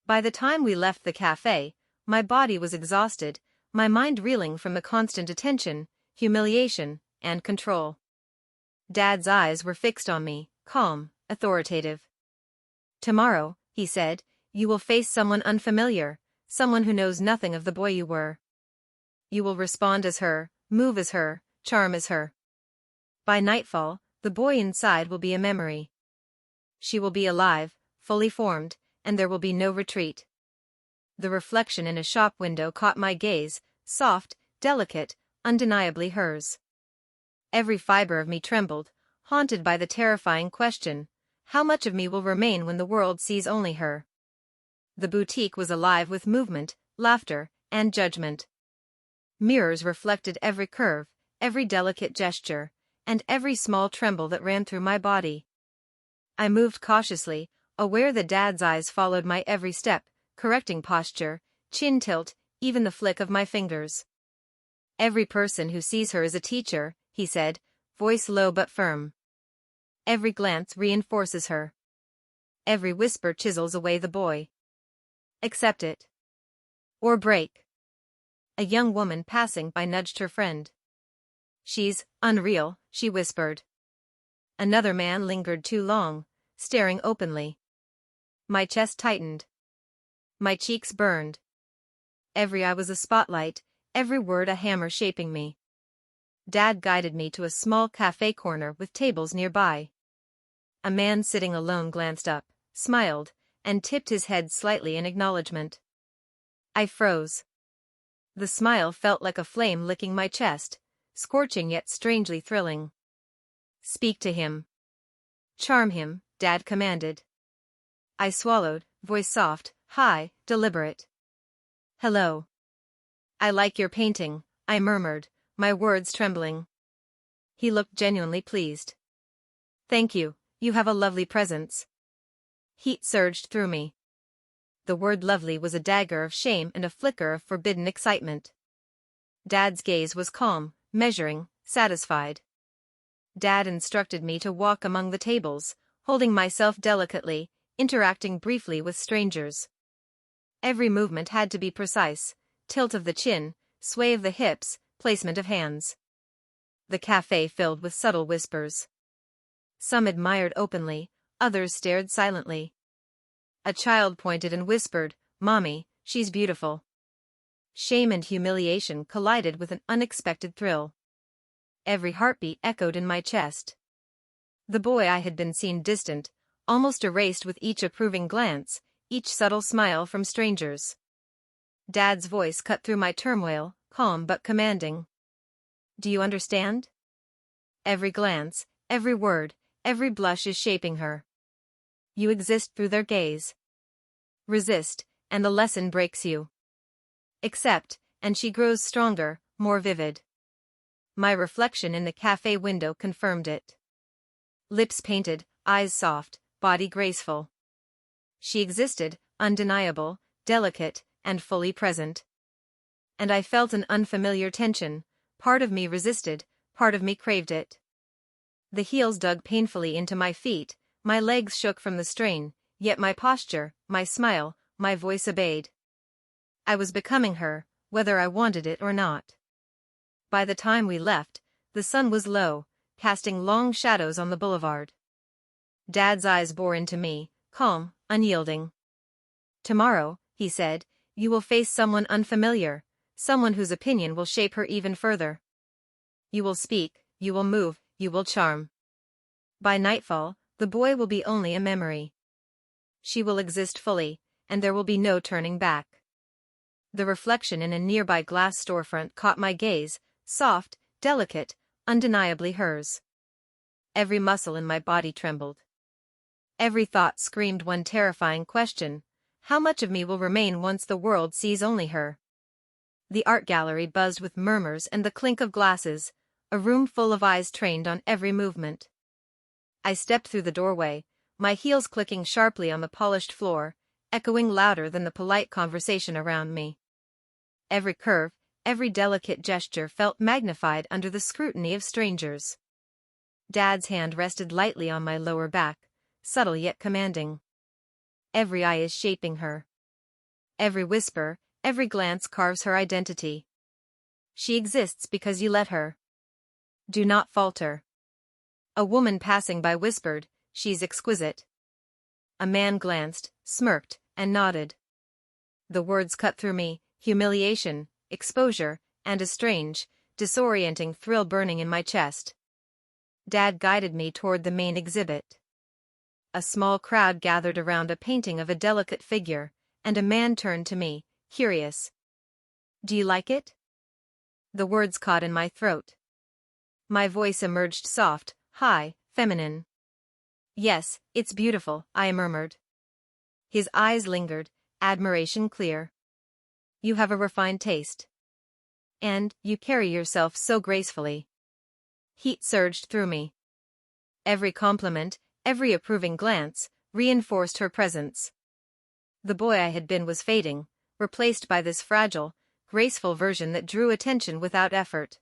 By the time we left the cafe, my body was exhausted, my mind reeling from the constant attention, humiliation, and control. Dad's eyes were fixed on me, calm, authoritative. "Tomorrow," he said, "you will face someone unfamiliar, someone who knows nothing of the boy you were. You will respond as her, move as her, charm as her. By nightfall, the boy inside will be a memory. She will be alive, fully formed, and there will be no retreat." The reflection in a shop window caught my gaze, soft, delicate, undeniably hers. Every fiber of me trembled, haunted by the terrifying question, how much of me will remain when the world sees only her? The boutique was alive with movement, laughter, and judgment. Mirrors reflected every curve, every delicate gesture, and every small tremble that ran through my body. I moved cautiously, aware that Dad's eyes followed my every step, correcting posture, chin tilt, even the flick of my fingers. "Every person who sees her is a teacher," he said, voice low but firm. "Every glance reinforces her. Every whisper chisels away the boy. Accept it. Or break." A young woman passing by nudged her friend. "She's unreal," she whispered. Another man lingered too long, staring openly. My chest tightened. My cheeks burned. Every eye was a spotlight, every word a hammer shaping me. Dad guided me to a small cafe corner with tables nearby. A man sitting alone glanced up, smiled, and tipped his head slightly in acknowledgement. I froze. The smile felt like a flame licking my chest, scorching yet strangely thrilling. "Speak to him. Charm him," Dad commanded. I swallowed, voice soft, high, deliberate. "Hello. I like your painting," I murmured, my words trembling. He looked genuinely pleased. "Thank you, you have a lovely presence." Heat surged through me. The word lovely was a dagger of shame and a flicker of forbidden excitement. Dad's gaze was calm, measuring, satisfied. Dad instructed me to walk among the tables, holding myself delicately, interacting briefly with strangers. Every movement had to be precise, tilt of the chin, sway of the hips, placement of hands. The cafe filled with subtle whispers. Some admired openly, others stared silently. A child pointed and whispered, "Mommy, she's beautiful." Shame and humiliation collided with an unexpected thrill. Every heartbeat echoed in my chest. The boy I had been seen distant, almost erased with each approving glance, each subtle smile from strangers. Dad's voice cut through my turmoil, calm but commanding. "Do you understand? Every glance, every word, every blush is shaping her. You exist through their gaze. Resist, and the lesson breaks you. Accept, and she grows stronger, more vivid." My reflection in the cafe window confirmed it. Lips painted, eyes soft, body graceful. She existed, undeniable, delicate, and fully present. And I felt an unfamiliar tension, part of me resisted, part of me craved it. The heels dug painfully into my feet, my legs shook from the strain, yet my posture, my smile, my voice obeyed. I was becoming her, whether I wanted it or not. By the time we left, the sun was low, casting long shadows on the boulevard. Dad's eyes bore into me, calm, unyielding. "Tomorrow," he said, "you will face someone unfamiliar, someone whose opinion will shape her even further. You will speak, you will move, you will charm. By nightfall, the boy will be only a memory. She will exist fully, and there will be no turning back." The reflection in a nearby glass storefront caught my gaze, soft, delicate, undeniably hers. Every muscle in my body trembled. Every thought screamed one terrifying question: how much of me will remain once the world sees only her? The art gallery buzzed with murmurs and the clink of glasses, a room full of eyes trained on every movement. I stepped through the doorway, my heels clicking sharply on the polished floor, echoing louder than the polite conversation around me. Every curve, every delicate gesture felt magnified under the scrutiny of strangers. Dad's hand rested lightly on my lower back, subtle yet commanding. Every eye is shaping her. Every whisper, every glance carves her identity. She exists because you let her. Do not falter. A woman passing by whispered, "She's exquisite." A man glanced, smirked, and nodded. The words cut through me, humiliation, exposure, and a strange, disorienting thrill burning in my chest. Dad guided me toward the main exhibit. A small crowd gathered around a painting of a delicate figure, and a man turned to me, curious. "Do you like it?" The words caught in my throat. My voice emerged soft, high, feminine. "Yes, it's beautiful," I murmured. His eyes lingered, admiration clear. "You have a refined taste. And you carry yourself so gracefully." Heat surged through me. Every compliment, every approving glance, reinforced her presence. The boy I had been was fading, replaced by this fragile, graceful version that drew attention without effort.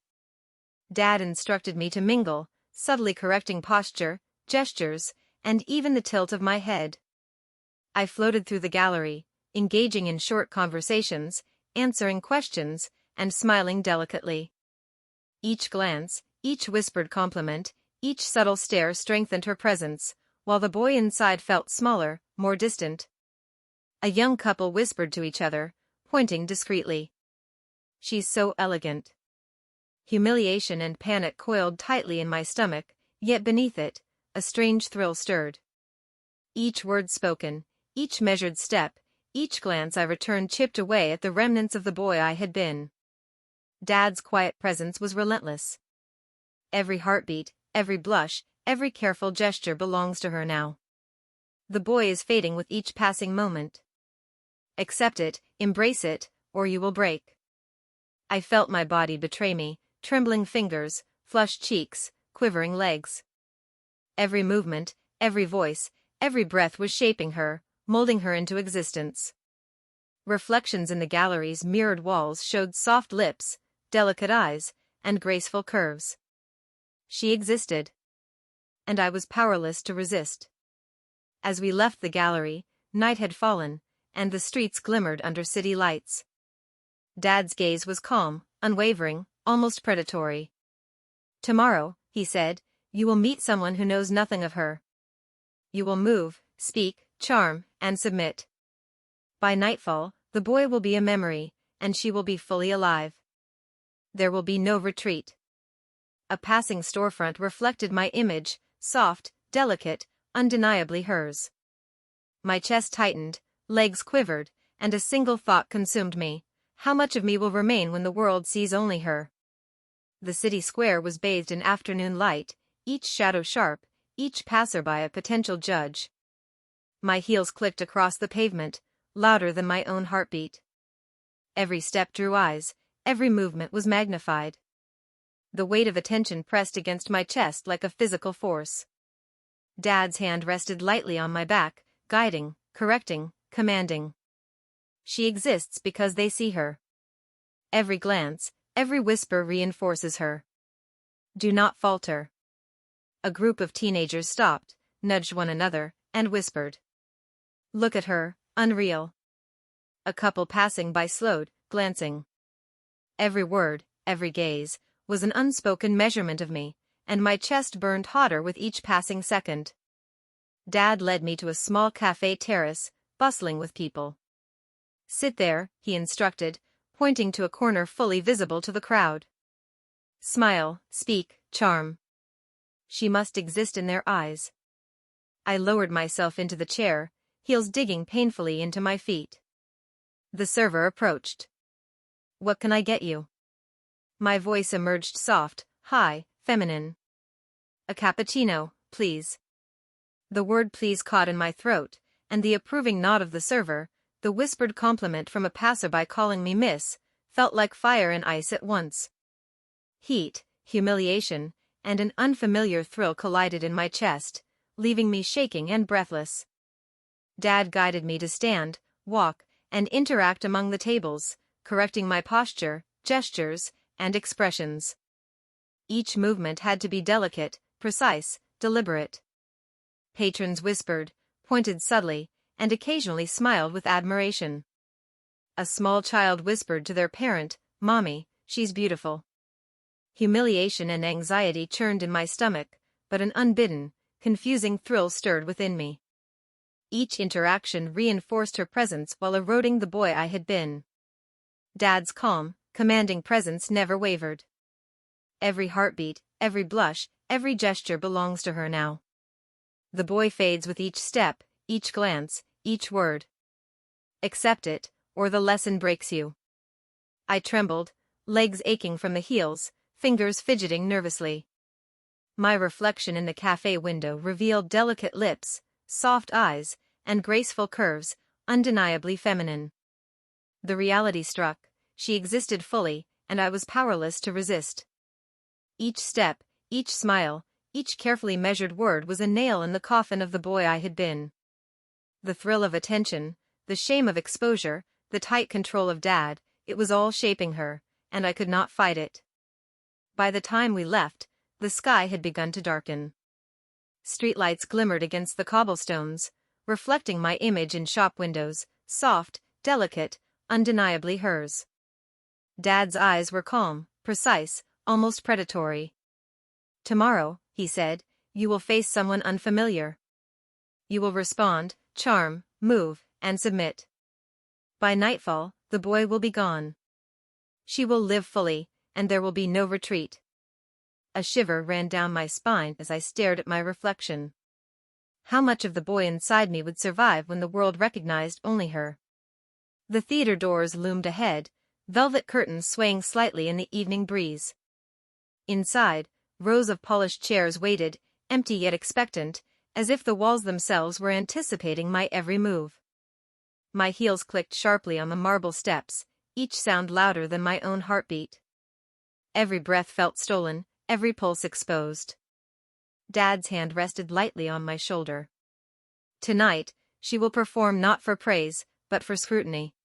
Dad instructed me to mingle, subtly correcting posture, gestures, and even the tilt of my head. I floated through the gallery, engaging in short conversations, answering questions, and smiling delicately. Each glance, each whispered compliment, each subtle stare strengthened her presence, while the boy inside felt smaller, more distant. A young couple whispered to each other, pointing discreetly. "She's so elegant." Humiliation and panic coiled tightly in my stomach, yet beneath it, a strange thrill stirred. Each word spoken, each measured step, each glance I returned chipped away at the remnants of the boy I had been. Dad's quiet presence was relentless. Every heartbeat, every blush, every careful gesture belongs to her now. The boy is fading with each passing moment. Accept it, embrace it, or you will break. I felt my body betray me, trembling fingers, flushed cheeks, quivering legs. Every movement, every voice, every breath was shaping her, molding her into existence. Reflections in the gallery's mirrored walls showed soft lips, delicate eyes, and graceful curves. She existed. And I was powerless to resist. As we left the gallery, night had fallen, and the streets glimmered under city lights. Dad's gaze was calm, unwavering, almost predatory. "Tomorrow," he said, "you will meet someone who knows nothing of her. You will move, speak, charm, and submit. By nightfall, the boy will be a memory, and she will be fully alive. There will be no retreat." A passing storefront reflected my image, soft, delicate, undeniably hers. My chest tightened, legs quivered, and a single thought consumed me: how much of me will remain when the world sees only her? The city square was bathed in afternoon light, each shadow sharp, each passerby a potential judge. My heels clicked across the pavement, louder than my own heartbeat. Every step drew eyes, every movement was magnified. The weight of attention pressed against my chest like a physical force. Dad's hand rested lightly on my back, guiding, correcting, commanding. She exists because they see her. Every glance, every whisper reinforces her. Do not falter. A group of teenagers stopped, nudged one another, and whispered. Look at her, unreal. A couple passing by slowed, glancing. Every word, every gaze, was an unspoken measurement of me, and my chest burned hotter with each passing second. Dad led me to a small cafe terrace, bustling with people. Sit there, he instructed, pointing to a corner fully visible to the crowd. Smile, speak, charm. She must exist in their eyes. I lowered myself into the chair, heels digging painfully into my feet. The server approached. What can I get you? My voice emerged soft, high, feminine. A cappuccino, please. The word please caught in my throat, and the approving nod of the server, the whispered compliment from a passerby calling me miss, felt like fire and ice at once. Heat, humiliation, and an unfamiliar thrill collided in my chest, leaving me shaking and breathless. Dad guided me to stand, walk, and interact among the tables, correcting my posture, gestures, and expressions. Each movement had to be delicate, precise, deliberate. Patrons whispered, pointed subtly, and occasionally smiled with admiration. A small child whispered to their parent, "Mommy, she's beautiful." Humiliation and anxiety churned in my stomach, but an unbidden, confusing thrill stirred within me. Each interaction reinforced her presence while eroding the boy I had been. Dad's calm, commanding presence never wavered. Every heartbeat, every blush, every gesture belongs to her now. The boy fades with each step, each glance, each word. Accept it, or the lesson breaks you. I trembled, legs aching from the heels, fingers fidgeting nervously. My reflection in the cafe window revealed delicate lips, soft eyes, and graceful curves, undeniably feminine. The reality struck, she existed fully, and I was powerless to resist. Each step, each smile, each carefully measured word was a nail in the coffin of the boy I had been. The thrill of attention, the shame of exposure, the tight control of Dad, it was all shaping her, and I could not fight it. By the time we left, the sky had begun to darken. Streetlights glimmered against the cobblestones, reflecting my image in shop windows, soft, delicate, undeniably hers. Dad's eyes were calm, precise, almost predatory. "Tomorrow," he said, "you will face someone unfamiliar. You will respond, charm, move, and submit. By nightfall, the boy will be gone. She will live fully, and there will be no retreat." A shiver ran down my spine as I stared at my reflection. How much of the boy inside me would survive when the world recognized only her? The theater doors loomed ahead, velvet curtains swaying slightly in the evening breeze. Inside, rows of polished chairs waited, empty yet expectant, as if the walls themselves were anticipating my every move. My heels clicked sharply on the marble steps, each sound louder than my own heartbeat. Every breath felt stolen, every pulse exposed. Dad's hand rested lightly on my shoulder. Tonight, she will perform not for praise, but for scrutiny.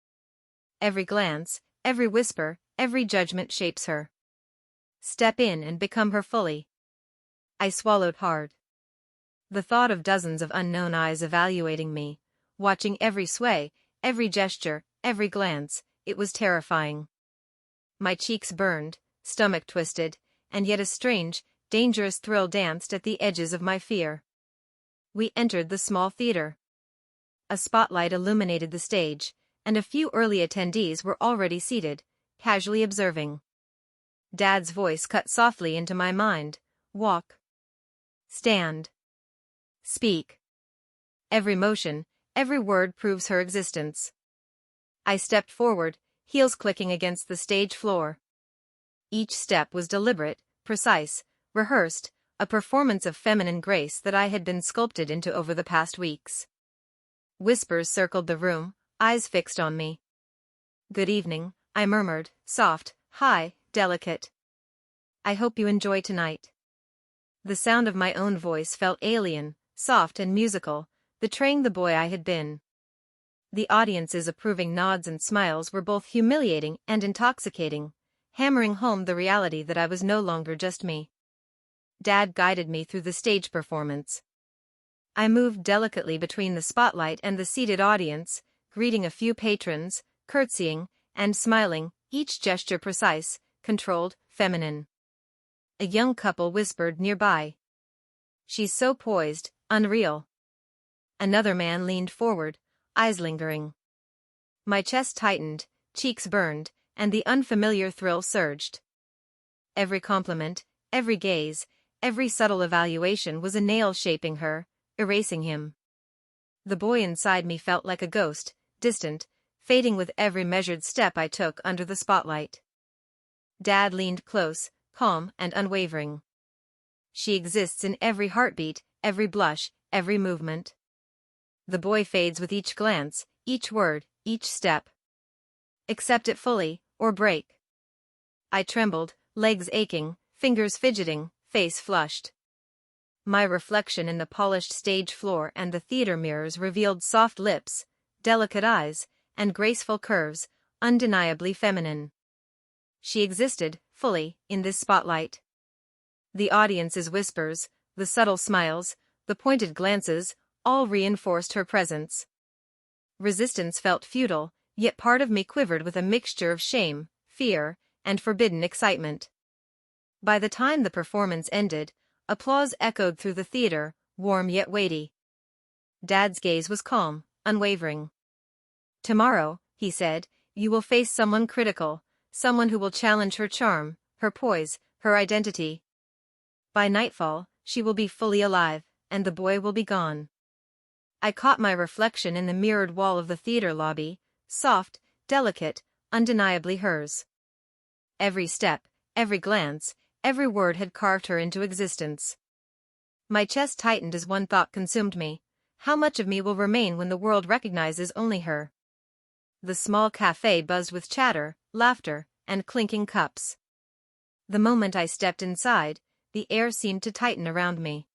Every glance, every whisper, every judgment shapes her. Step in and become her fully. I swallowed hard. The thought of dozens of unknown eyes evaluating me, watching every sway, every gesture, every glance, it was terrifying. My cheeks burned, stomach twisted, and yet a strange, dangerous thrill danced at the edges of my fear. We entered the small theater. A spotlight illuminated the stage, and a few early attendees were already seated, casually observing. Dad's voice cut softly into my mind. "Walk. Stand. Speak." Every motion, every word proves her existence. I stepped forward, heels clicking against the stage floor. Each step was deliberate, precise, rehearsed, a performance of feminine grace that I had been sculpted into over the past weeks. Whispers circled the room, eyes fixed on me. "Good evening," I murmured, soft, high, delicate. "I hope you enjoy tonight." The sound of my own voice felt alien, soft and musical, betraying the boy I had been. The audience's approving nods and smiles were both humiliating and intoxicating, hammering home the reality that I was no longer just me. Dad guided me through the stage performance. I moved delicately between the spotlight and the seated audience, greeting a few patrons, curtsying, and smiling, each gesture precise, controlled, feminine. A young couple whispered nearby. "She's so poised, unreal." Another man leaned forward, eyes lingering. My chest tightened, cheeks burned, and the unfamiliar thrill surged. Every compliment, every gaze, every subtle evaluation was a nail shaping her, erasing him. The boy inside me felt like a ghost, distant, fading with every measured step I took under the spotlight. Dad leaned close, calm and unwavering. "She exists in every heartbeat, every blush, every movement." The boy fades with each glance, each word, each step. "Accept it fully, or break." I trembled, legs aching, fingers fidgeting, face flushed. My reflection in the polished stage floor and the theater mirrors revealed soft lips, delicate eyes, and graceful curves, undeniably feminine. She existed, fully, in this spotlight. The audience's whispers, the subtle smiles, the pointed glances, all reinforced her presence. Resistance felt futile, yet part of me quivered with a mixture of shame, fear, and forbidden excitement. By the time the performance ended, applause echoed through the theater, warm yet weighty. Dad's gaze was calm, unwavering. "Tomorrow," he said, "you will face someone critical, someone who will challenge her charm, her poise, her identity. By nightfall, she will be fully alive, and the boy will be gone." I caught my reflection in the mirrored wall of the theater lobby, soft, delicate, undeniably hers. Every step, every glance, every word had carved her into existence. My chest tightened as one thought consumed me. How much of me will remain when the world recognizes only her? The small cafe buzzed with chatter, laughter, and clinking cups. The moment I stepped inside, the air seemed to tighten around me.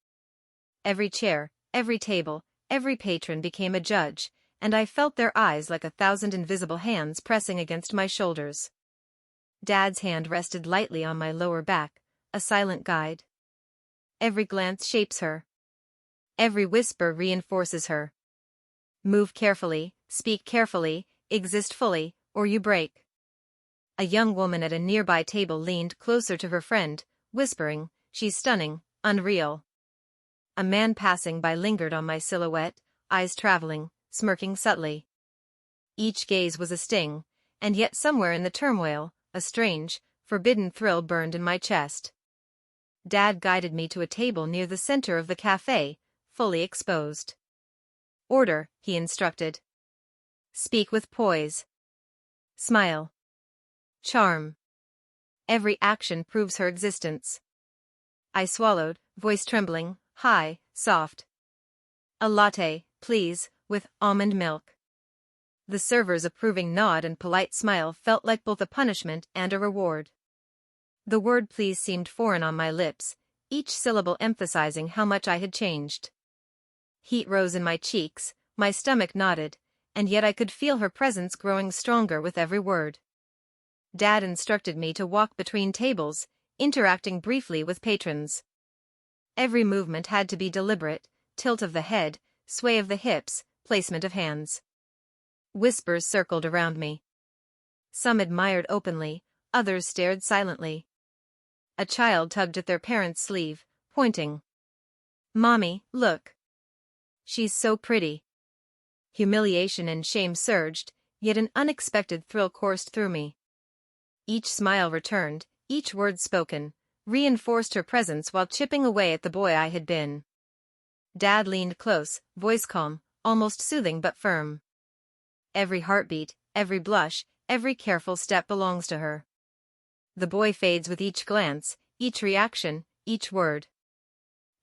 Every chair, every table, every patron became a judge, and I felt their eyes like 1,000 invisible hands pressing against my shoulders. Dad's hand rested lightly on my lower back, a silent guide. Every glance shapes her. Every whisper reinforces her. Move carefully, speak carefully, exist fully, or you break. A young woman at a nearby table leaned closer to her friend, whispering, "She's stunning, unreal." A man passing by lingered on my silhouette, eyes traveling, smirking subtly. Each gaze was a sting, and yet somewhere in the turmoil, a strange, forbidden thrill burned in my chest. Dad guided me to a table near the center of the cafe, fully exposed. "Order," he instructed. "Speak with poise. Smile. Charm. Every action proves her existence." I swallowed, voice trembling, high, soft. "A latte, please, with almond milk." The server's approving nod and polite smile felt like both a punishment and a reward. The word "please" seemed foreign on my lips, each syllable emphasizing how much I had changed. Heat rose in my cheeks, my stomach knotted, and yet I could feel her presence growing stronger with every word. Dad instructed me to walk between tables, interacting briefly with patrons. Every movement had to be deliberate, tilt of the head, sway of the hips, placement of hands. Whispers circled around me. Some admired openly, others stared silently. A child tugged at their parent's sleeve, pointing. "Mommy, look. She's so pretty." Humiliation and shame surged, yet an unexpected thrill coursed through me. Each smile returned, each word spoken, reinforced her presence while chipping away at the boy I had been. Dad leaned close, voice calm, almost soothing but firm. "Every heartbeat, every blush, every careful step belongs to her. The boy fades with each glance, each reaction, each word.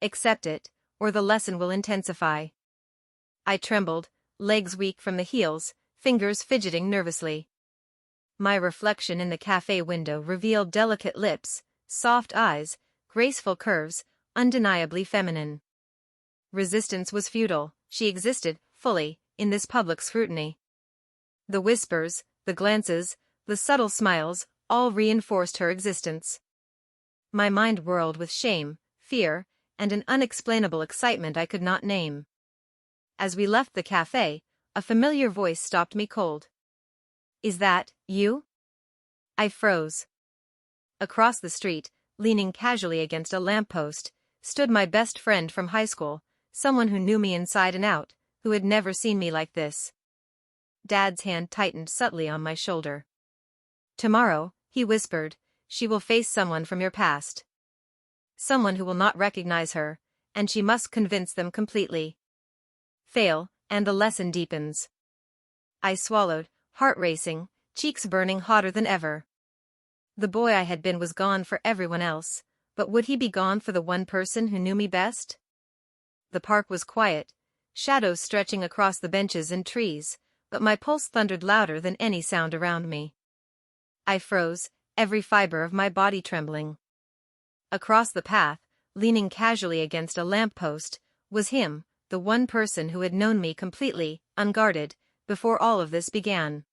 Accept it, or the lesson will intensify." I trembled, legs weak from the heels, fingers fidgeting nervously. My reflection in the cafe window revealed delicate lips, soft eyes, graceful curves, undeniably feminine. Resistance was futile, she existed, fully, in this public scrutiny. The whispers, the glances, the subtle smiles, all reinforced her existence. My mind whirled with shame, fear, and an unexplainable excitement I could not name. As we left the cafe, a familiar voice stopped me cold. "Is that you?" I froze. Across the street, leaning casually against a lamppost, stood my best friend from high school, someone who knew me inside and out, who had never seen me like this. Dad's hand tightened subtly on my shoulder. "Tomorrow," he whispered, "she will face someone from your past. Someone who will not recognize her, and she must convince them completely. Fail, and the lesson deepens." I swallowed, heart racing, cheeks burning hotter than ever. The boy I had been was gone for everyone else, but would he be gone for the one person who knew me best? The park was quiet, shadows stretching across the benches and trees, but my pulse thundered louder than any sound around me. I froze, every fiber of my body trembling. Across the path, leaning casually against a lamppost, was him, the one person who had known me completely, unguarded, before all of this began.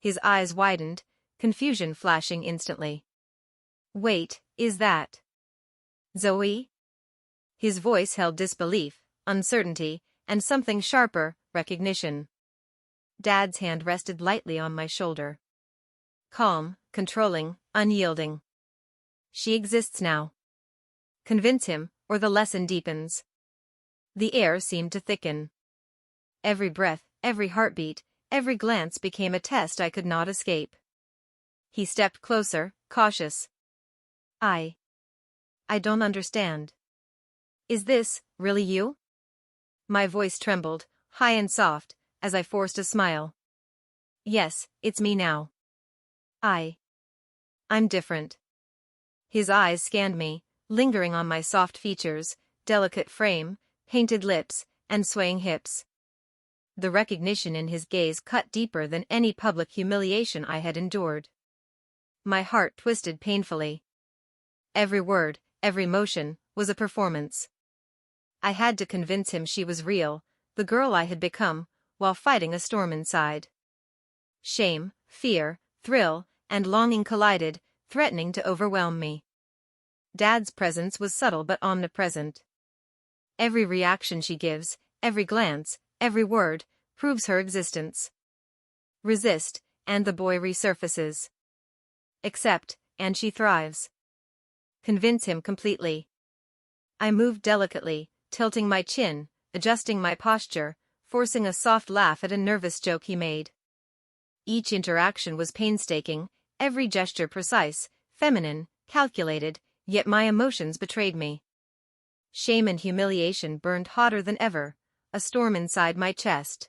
His eyes widened, confusion flashing instantly. "Wait, is that Zoe?" His voice held disbelief, uncertainty, and something sharper, recognition. Dad's hand rested lightly on my shoulder. Calm, controlling, unyielding. She exists now. Convince him, or the lesson deepens. The air seemed to thicken. Every breath, every heartbeat, every glance became a test I could not escape. He stepped closer, cautious. I don't understand. Is this really you? My voice trembled, high and soft, as I forced a smile. Yes, it's me now. I'm different. His eyes scanned me, lingering on my soft features, delicate frame, painted lips, and swaying hips. The recognition in his gaze cut deeper than any public humiliation I had endured. My heart twisted painfully. Every word, every motion, was a performance. I had to convince him she was real, the girl I had become, while fighting a storm inside. Shame, fear, thrill, and longing collided, threatening to overwhelm me. Dad's presence was subtle but omnipresent. Every reaction she gives, every glance, every word, proves her existence. Resist, and the boy resurfaces. Accept, and she thrives. Convince him completely. I moved delicately, tilting my chin, adjusting my posture, forcing a soft laugh at a nervous joke he made. Each interaction was painstaking, every gesture precise, feminine, calculated, yet my emotions betrayed me. Shame and humiliation burned hotter than ever, a storm inside my chest.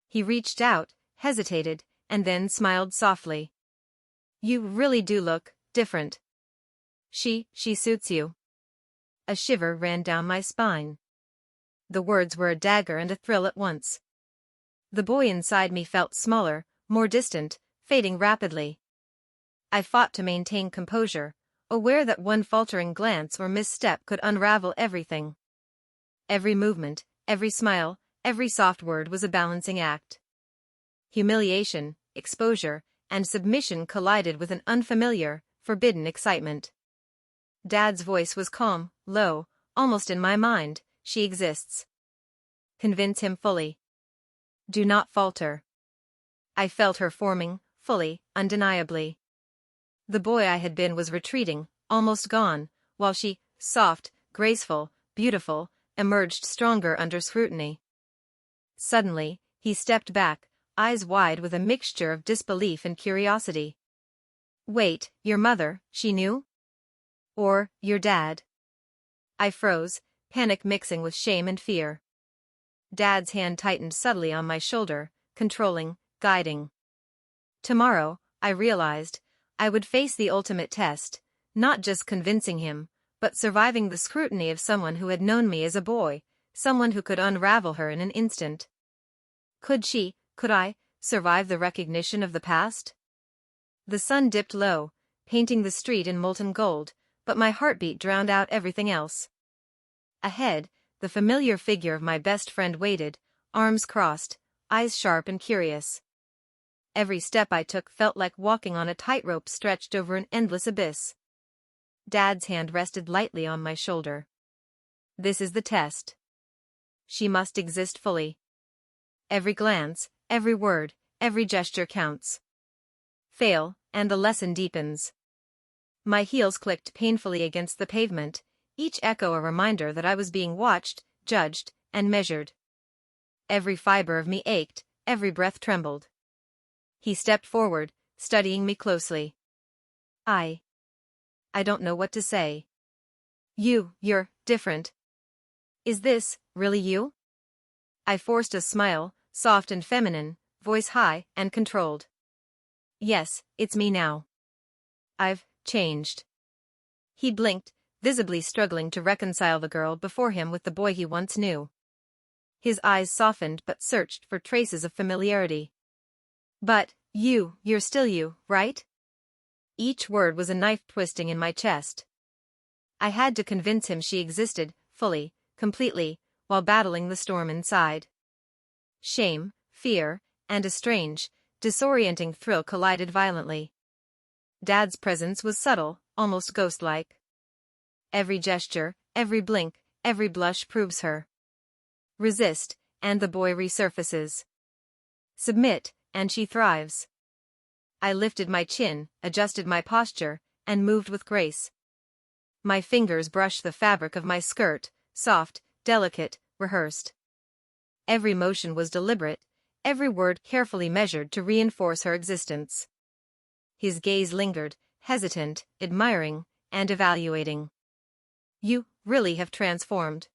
He reached out, hesitated, and then smiled softly. You really do look different. She suits you. A shiver ran down my spine. The words were a dagger and a thrill at once. The boy inside me felt smaller, more distant, fading rapidly. I fought to maintain composure, aware that one faltering glance or misstep could unravel everything. Every movement, every smile, every soft word was a balancing act. Humiliation, exposure, and submission collided with an unfamiliar, forbidden excitement. Dad's voice was calm, low, almost in my mind. She exists. Convince him fully. Do not falter. I felt her forming, fully, undeniably. The boy I had been was retreating, almost gone, while she, soft, graceful, beautiful, emerged stronger under scrutiny. Suddenly, he stepped back, eyes wide with a mixture of disbelief and curiosity. Wait, your mother, she knew? Or, your dad? I froze, panic mixing with shame and fear. Dad's hand tightened subtly on my shoulder, controlling, guiding. Tomorrow, I realized, I would face the ultimate test, not just convincing him, but surviving the scrutiny of someone who had known me as a boy, someone who could unravel her in an instant. Could I, survive the recognition of the past? The sun dipped low, painting the street in molten gold, but my heartbeat drowned out everything else. Ahead, the familiar figure of my best friend waited, arms crossed, eyes sharp and curious. Every step I took felt like walking on a tightrope stretched over an endless abyss. Dad's hand rested lightly on my shoulder. This is the test. She must exist fully. Every glance, every word, every gesture counts. Fail, and the lesson deepens. My heels clicked painfully against the pavement, each echo a reminder that I was being watched, judged, and measured. Every fiber of me ached, every breath trembled. He stepped forward, studying me closely. I don't know what to say. You're different. Is this really you? I forced a smile, soft and feminine, voice high and controlled. Yes, it's me now. I've changed. He blinked, visibly struggling to reconcile the girl before him with the boy he once knew. His eyes softened but searched for traces of familiarity. But, you're still you, right? Each word was a knife twisting in my chest. I had to convince him she existed, fully, completely, while battling the storm inside. Shame, fear, and a strange, disorienting thrill collided violently. Dad's presence was subtle, almost ghost-like. Every gesture, every blink, every blush proves her. Resist, and the boy resurfaces. Submit, and she thrives. I lifted my chin, adjusted my posture, and moved with grace. My fingers brushed the fabric of my skirt, soft, delicate, rehearsed. Every motion was deliberate, every word carefully measured to reinforce her existence. His gaze lingered, hesitant, admiring, and evaluating. You really have transformed.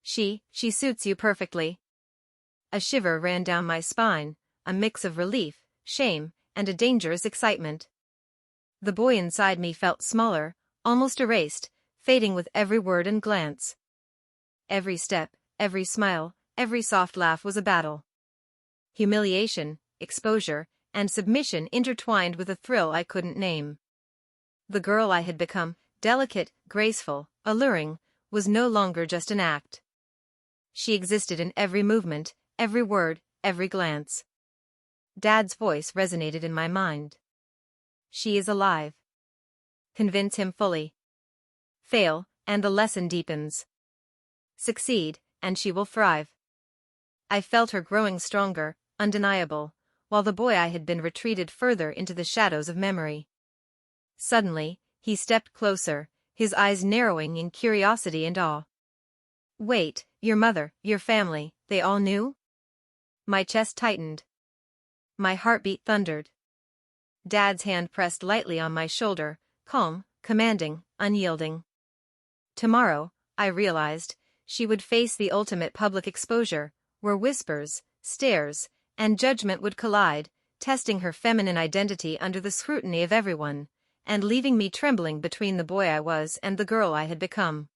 She suits you perfectly. A shiver ran down my spine, a mix of relief, shame, and a dangerous excitement. The boy inside me felt smaller, almost erased, fading with every word and glance. Every step, every smile, every soft laugh was a battle. Humiliation, exposure, and submission intertwined with a thrill I couldn't name. The girl I had become, delicate, graceful, alluring, was no longer just an act. She existed in every movement, every word, every glance. Dad's voice resonated in my mind. She is alive. Convince him fully. Fail, and the lesson deepens. Succeed, and she will thrive. I felt her growing stronger, undeniable, while the boy I had been retreated further into the shadows of memory. Suddenly, he stepped closer, his eyes narrowing in curiosity and awe. Wait, your mother, your family, they all knew? My chest tightened. My heartbeat thundered. Dad's hand pressed lightly on my shoulder, calm, commanding, unyielding. Tomorrow, I realized, she would face the ultimate public exposure, where whispers, stares, and judgment would collide, testing her feminine identity under the scrutiny of everyone, and leaving me trembling between the boy I was and the girl I had become.